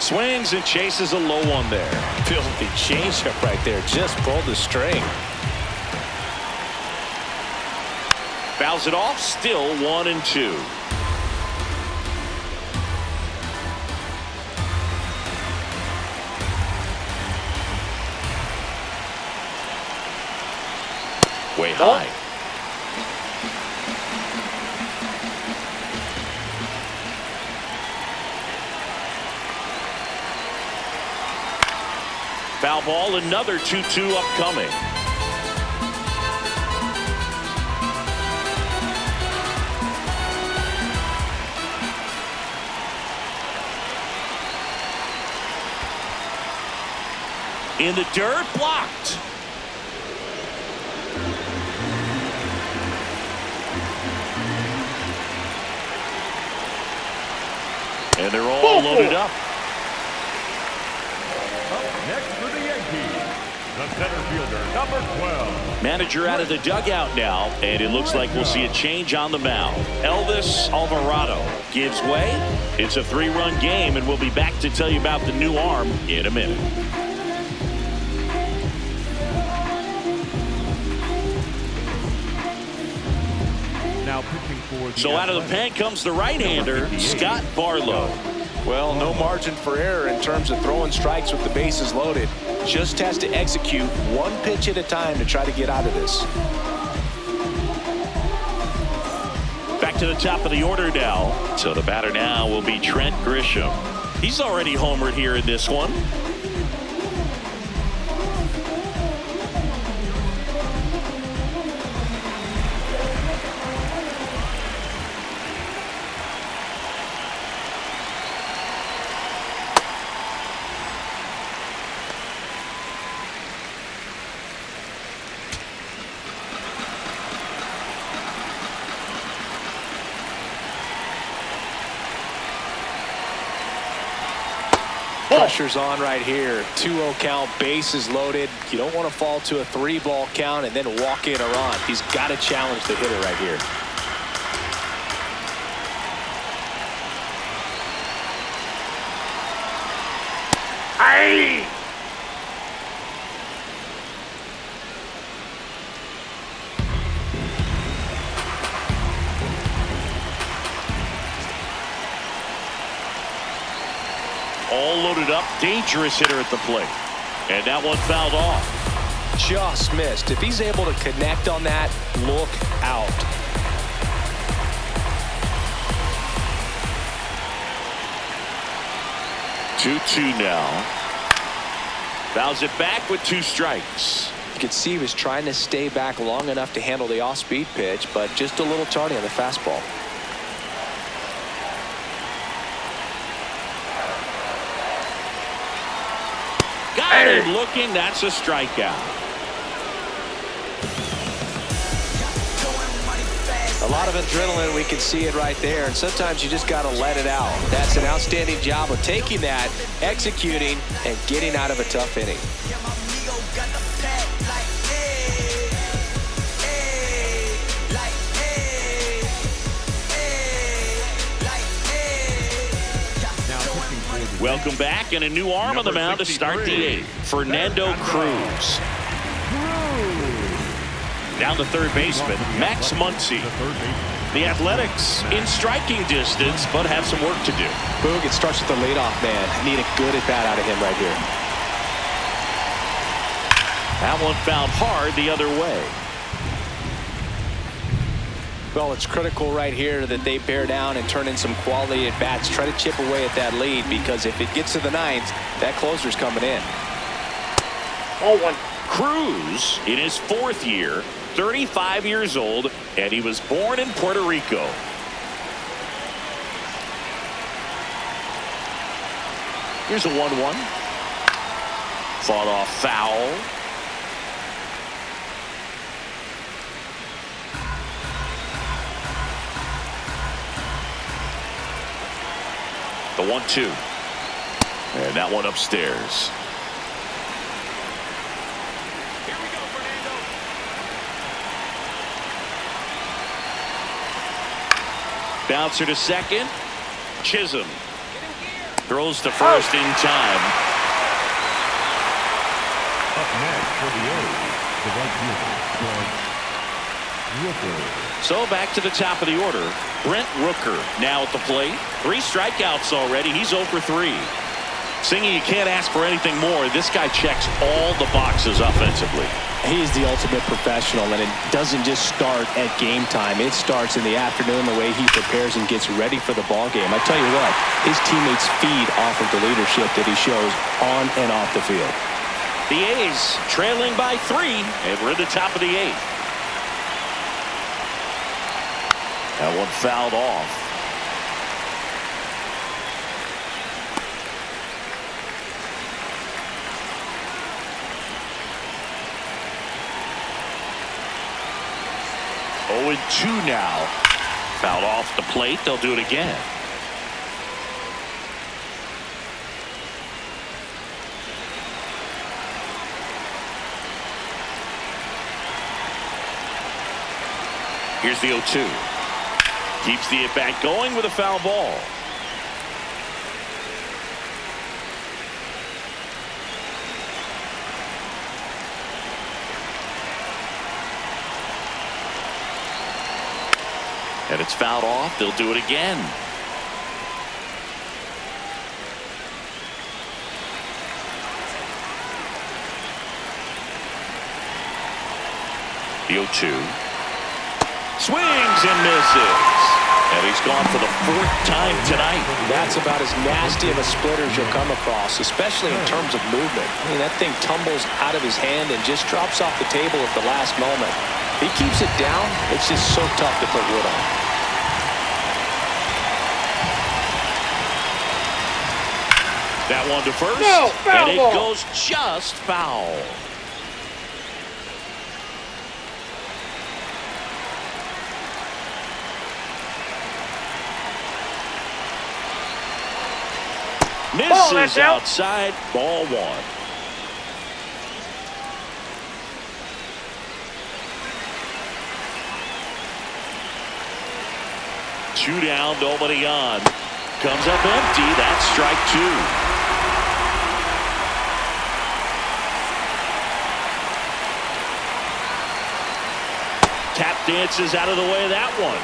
Swings and chases a low one there. Filthy changeup right there. Just pulled the string. Fouls it off. Still 1-2. Way high. Foul ball, another 2-2 upcoming. In the dirt, blocked. And they're all loaded up. Next for the Yankees, the center fielder, number 12. Manager out of the dugout now, and it looks like we'll see a change on the mound. Elvis Alvarado gives way. It's a 3-run game, and we'll be back to tell you about the new arm in a minute. Now pitching for the So out of the pen comes the right-hander, Scott Barlow. Well, no margin for error in terms of throwing strikes with the bases loaded. Just has to execute one pitch at a time to try to get out of this. Back to the top of the order now. So the batter now will be Trent Grisham. He's already homered here in this one. Pressure's on right here. 2-0 count, bases loaded. You don't want to fall to a 3-ball count and then walk in or on. He's got to challenge the hitter right here. Aye! All loaded up, dangerous hitter at the plate. And that one fouled off. Just missed. If he's able to connect on that, look out. Two now. Fouls it back with 2 strikes. You could see he was trying to stay back long enough to handle the off-speed pitch, but just a little tardy on the fastball. Got him looking. That's a strikeout. A lot of adrenaline, we can see it right there, and sometimes you just got to let it out. That's an outstanding job of taking that, executing, and getting out of a tough inning. Welcome back, and a new arm on the mound to start the 8th. Fernando Cruz. Down the third baseman, Max Muncy. The Athletics in striking distance, but have some work to do. Boog, it starts with the leadoff man. Need a good at-bat out of him right here. That one fouled hard the other way. Well, it's critical right here that they bear down and turn in some quality at-bats. Try to chip away at that lead, because if it gets to the 9th, that closer's coming in. 0-1. Cruz in his 4th year, 35 years old, and he was born in Puerto Rico. Here's a 1-1. Fought off foul. The 1-2. And that one upstairs. Here we go, Fernando. Bouncer to second. Chisholm throws to first in time. Up next for the A's, the right fielder, Rooker. So back to the top of the order. Brent Rooker now at the plate. 3 strikeouts already. He's 0 for 3. Singy, you can't ask for anything more. This guy checks all the boxes offensively. He's the ultimate professional, and it doesn't just start at game time. It starts in the afternoon, the way he prepares and gets ready for the ball game. I tell you what, his teammates feed off of the leadership that he shows on and off the field. The A's trailing by 3, and we're at the top of the 8th. That one fouled off. Oh, 2 now. Fouled off the plate. They'll do it again. Here's the 0-2. Keeps the at-bat going with a foul ball. And it's fouled off. They'll do it again. The 0-2. Swings and misses. And he's gone for the 4th time tonight. That's about as nasty of a splitter as you'll come across, especially in terms of movement. I mean, that thing tumbles out of his hand and just drops off the table at the last moment. He keeps it down. It's just so tough to put wood on. That one to first. No, foul and it ball. goes just foul. Misses outside. Ball 1. Two down, nobody on. Comes up empty. That's strike 2. Tap dances out of the way of that one.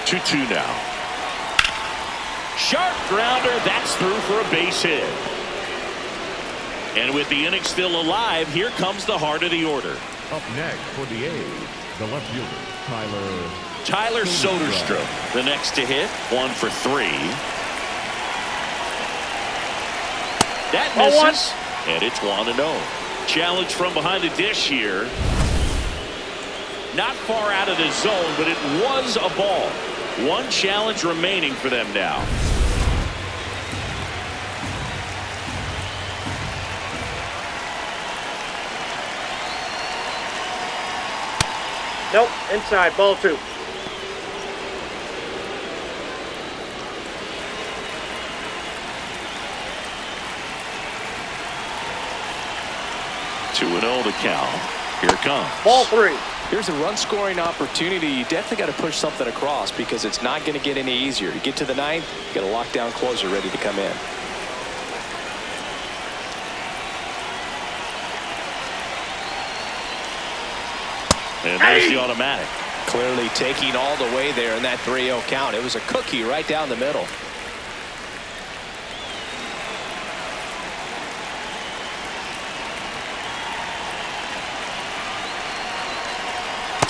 Two now. Sharp grounder. That's through for a base hit. And with the inning still alive, here comes the heart of the order. Up next for the A's, the left fielder, Tyler Soderstrom, the next to hit, 1 for 3. That misses, and it's 1-0. Challenge from behind the dish here. Not far out of the zone, but it was a ball. One challenge remaining for them now. Nope, inside, ball 2. Two 2-0 the count. Here it comes. Ball 3. Here's a run-scoring opportunity. You definitely got to push something across because it's not going to get any easier. To get to the 9th, you got a lockdown closer ready to come in. And there's the automatic. Clearly taking all the way there in that 3-0 count. It was a cookie right down the middle.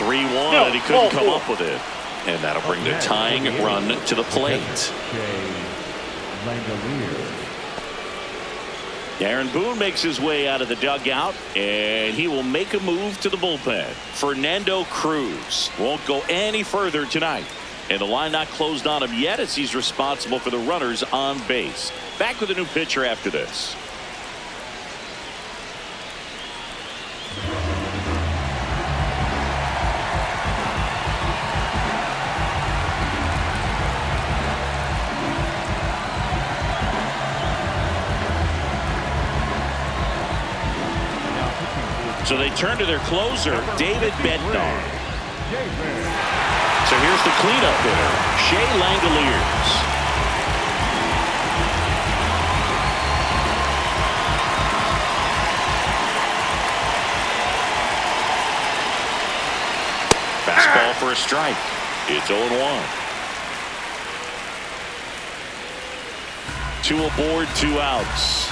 And he couldn't come up with it. And that'll bring the tying run to the plate. Aaron Boone makes his way out of the dugout, and he will make a move to the bullpen. Fernando Cruz won't go any further tonight. And the line not closed on him yet as he's responsible for the runners on base. Back with a new pitcher after this. So they turn to their closer, David Bednar. So here's the cleanup hitter, Shea Langoliers. Fastball for a strike. It's 0-1. 2 aboard, 2 outs.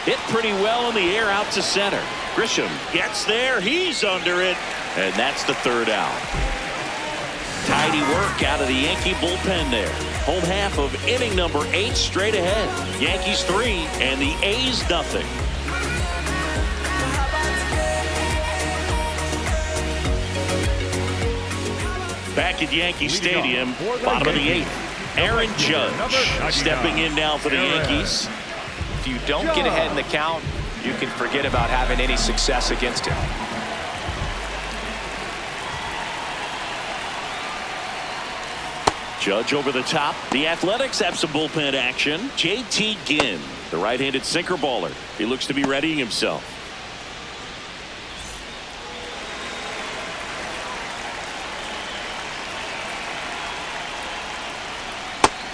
Hit pretty well in the air out to center. Grisham gets there. He's under it. And that's the 3rd out. Tidy work out of the Yankee bullpen there. Home half of inning number 8 straight ahead. Yankees 3 and the A's nothing. Back at Yankee Stadium, bottom of the 8th. Aaron Judge stepping in now for the Yankees. If you don't get ahead in the count, you can forget about having any success against him. Judge over the top. The Athletics have some bullpen action. JT Ginn, the right-handed sinker baller. He looks to be readying himself.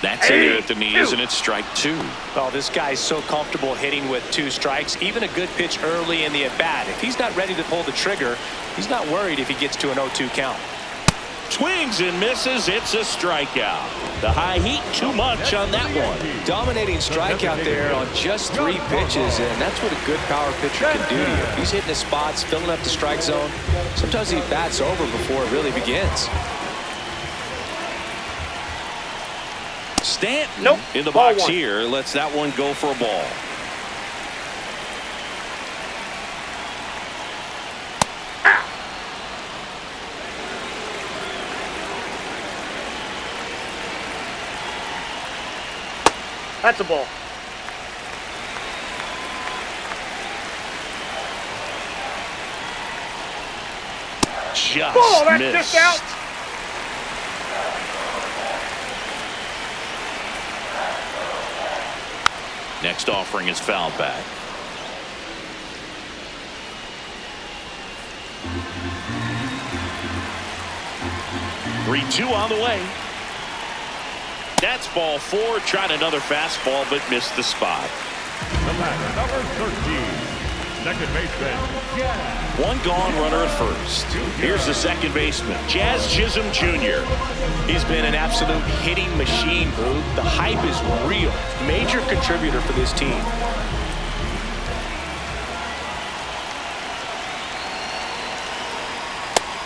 That's in there at the knees, and it's strike 2. Well, this guy's so comfortable hitting with 2 strikes. Even a good pitch early in the at-bat. If he's not ready to pull the trigger, he's not worried if he gets to an 0-2 count. Swings and misses. It's a strikeout. The high heat, too much on that one. Dominating strikeout there on just 3 pitches, and that's what a good power pitcher can do to you. If he's hitting his spots, filling up the strike zone, sometimes he bats over before it really begins. Stanton in the box here lets that one go for a ball. That's a ball. Just that's missed. just out. Next offering is fouled back. Three-two on the way. That's ball 4. Tried another fastball, but missed the spot. The batter, number 13, second baseman, Jazz. One gone, runner at first. Here's the second baseman, Jazz Chisholm Jr. He's been an absolute hitting machine, Boog. The hype is real. Major contributor for this team.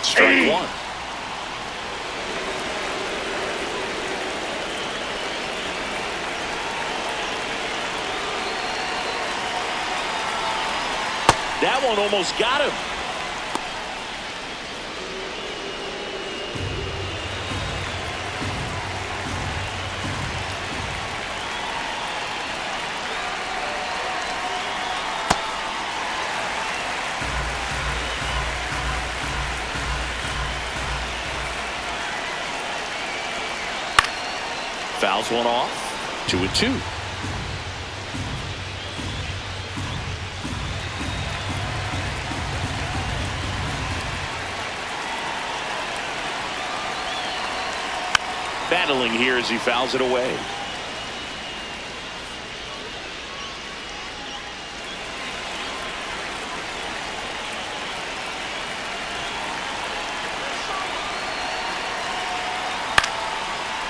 Strike 1. That one almost got him. Fouls one off. 2-2. Battling here as he fouls it away.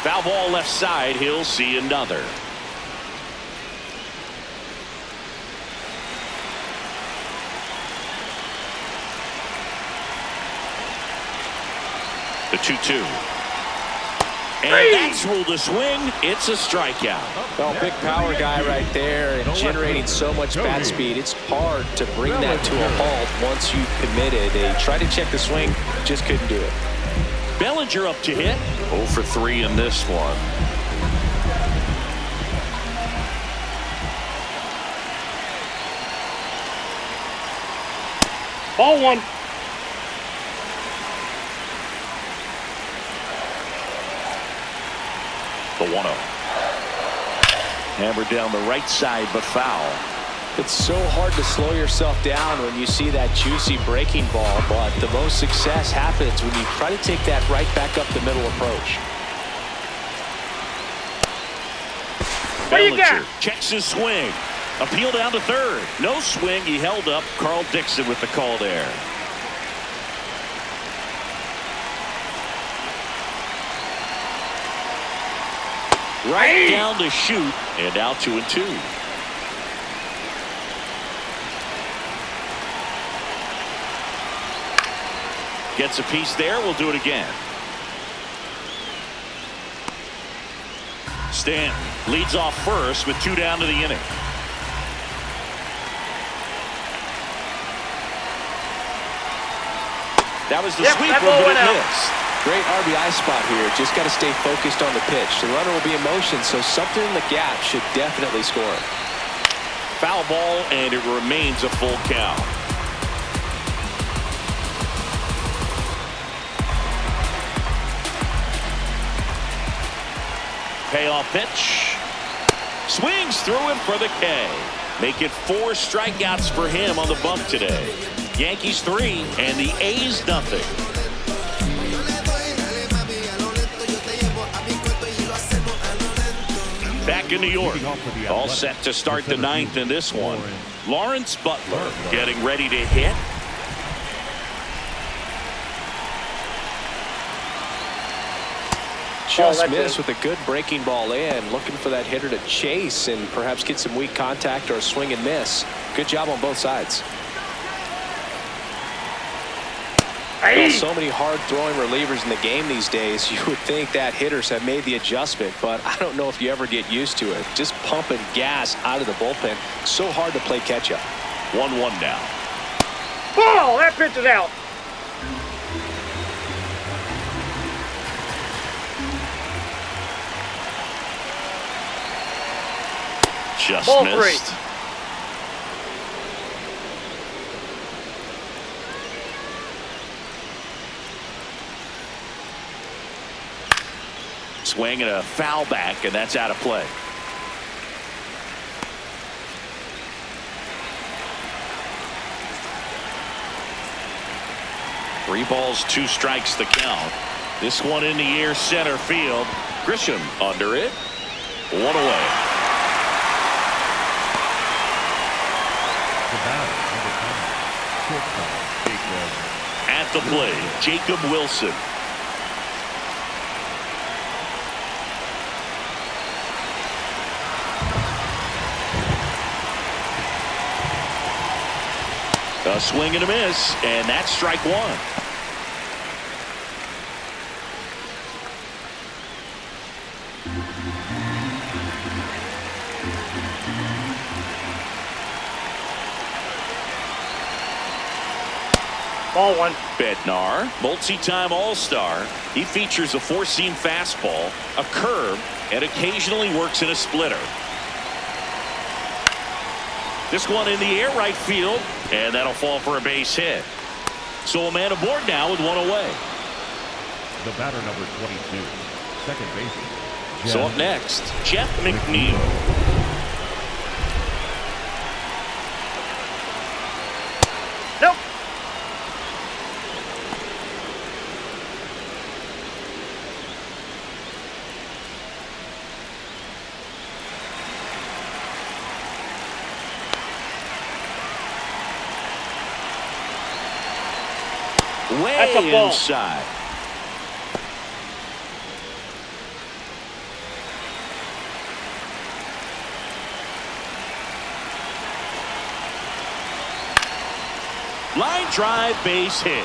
Foul ball left side. He'll see another. The 2-2. And that's ruled a swing. It's a strikeout. Well, big power guy right there and generating so much bat speed. It's hard to bring that to a halt once you've committed. They tried to check the swing, just couldn't do it. Bellinger up to hit. 0 for 3 in this one. Ball 1. The 1-0. Hammered down the right side, but foul. It's so hard to slow yourself down when you see that juicy breaking ball, but the most success happens when you try to take that right back up the middle approach. What do you got? Bellinger checks his swing. Appeal down to third. No swing. He held up. Carl Dixon with the call there. Right down to shoot, and now 2-2. Gets a piece there. We'll do it again. Stanton leads off first with 2 down to the inning. That was the sweeper, but it missed. Great RBI spot here. Just got to stay focused on the pitch. The runner will be in motion, so something in the gap should definitely score. Foul ball, and it remains a full count. payoff pitch. Swings through it for the K. Make it 4 strikeouts for him on the bump today. Yankees 3 and the A's nothing. Back in New York, all set to start the 9th in this one. Lawrence Butler getting ready to hit. Just missed with a good breaking ball in, looking for that hitter to chase and perhaps get some weak contact or a swing and miss. Good job on both sides. Well, so many hard throwing relievers in the game these days. You would think that hitters have made the adjustment, but I don't know if you ever get used to it. Just pumping gas out of the bullpen. So hard to play catch up. 1-1 now. Ball! That pitch is out. Just Ball missed. 3. Swing and a foul back, and that's out of play. Three balls, 2 strikes the count. This one in the air, center field. Grisham under it. 1 away. The batter, number 10, shortstop, Jacob. At the plate, Jacob Wilson. A swing and a miss, and that's strike 1. Ball 1. Bednar, multi-time All-Star. He features a 4-seam fastball, a curve, and occasionally works in a splitter. This one in the air, right field, and that'll fall for a base hit. So a man aboard now with 1 away. The batter, number 22, second baseman. So up next, Jeff McNeil. Nope. Way That's a ball. inside. Line drive, base hit.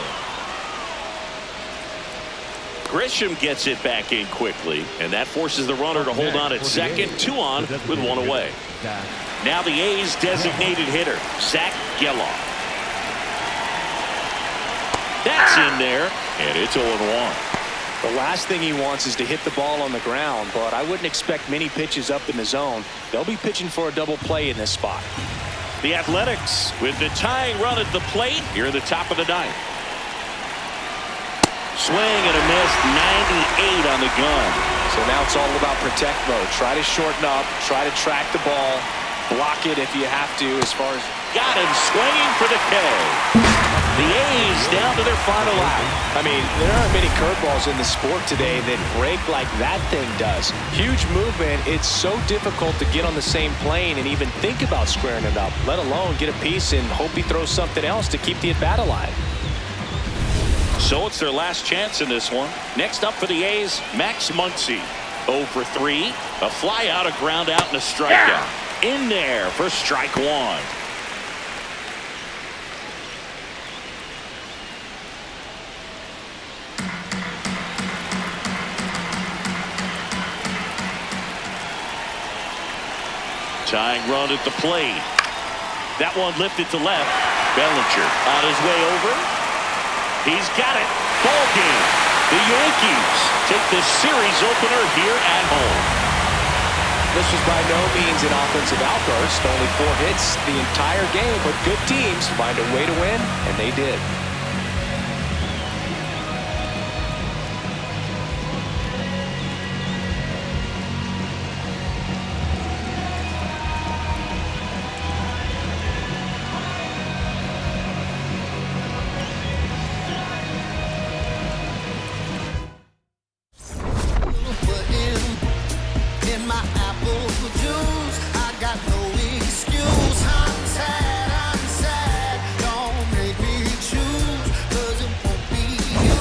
Grisham gets it back in quickly, and that forces the runner to hold on at second. 2 on with 1 away. Now the A's designated hitter, Zach Geloff. That's in there, and it's 0-1. The last thing he wants is to hit the ball on the ground, but I wouldn't expect many pitches up in the zone. They'll be pitching for a double play in this spot. The Athletics with the tying run at the plate here in the top of the 9th. Swing and a miss, 98 on the gun. So now it's all about protect mode. Try to shorten up, try to track the ball, block it if you have to as far as... Got him swinging for the K. The A's down to their final out. I mean, there aren't many curveballs in the sport today that break like that thing does. Huge movement. It's so difficult to get on the same plane and even think about squaring it up, let alone get a piece and hope he throws something else to keep the at-bat alive. So it's their last chance in this one. Next up for the A's, Max Muncy. 0 for 3. A fly out, a ground out, and a strikeout. In there for strike 1. Tying run at the plate. That one lifted to left. Bellinger on his way over. He's got it. Ball game. The Yankees take the series opener here at home. This was by no means an offensive outburst. Only 4 hits the entire game, but good teams find a way to win, and they did. apple juice. I got no excuse. I'm sad. Don't make me choose, 'cause it won't be you.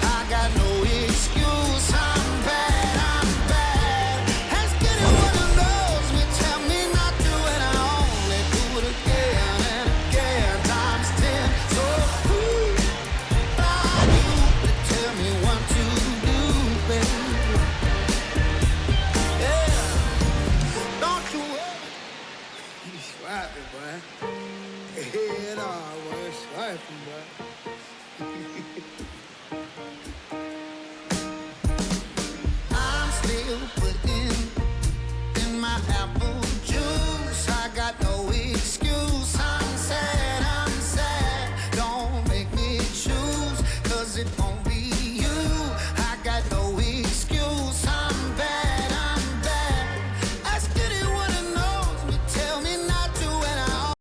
I got no excuse. I'm bad. Ask anyone who knows me, tell me not to, and I only do it again and again, times 10. So who are you to tell me what to do, baby? Yeah, don't you worry. He's swiping, boy. Head on, boy, swiping, boy.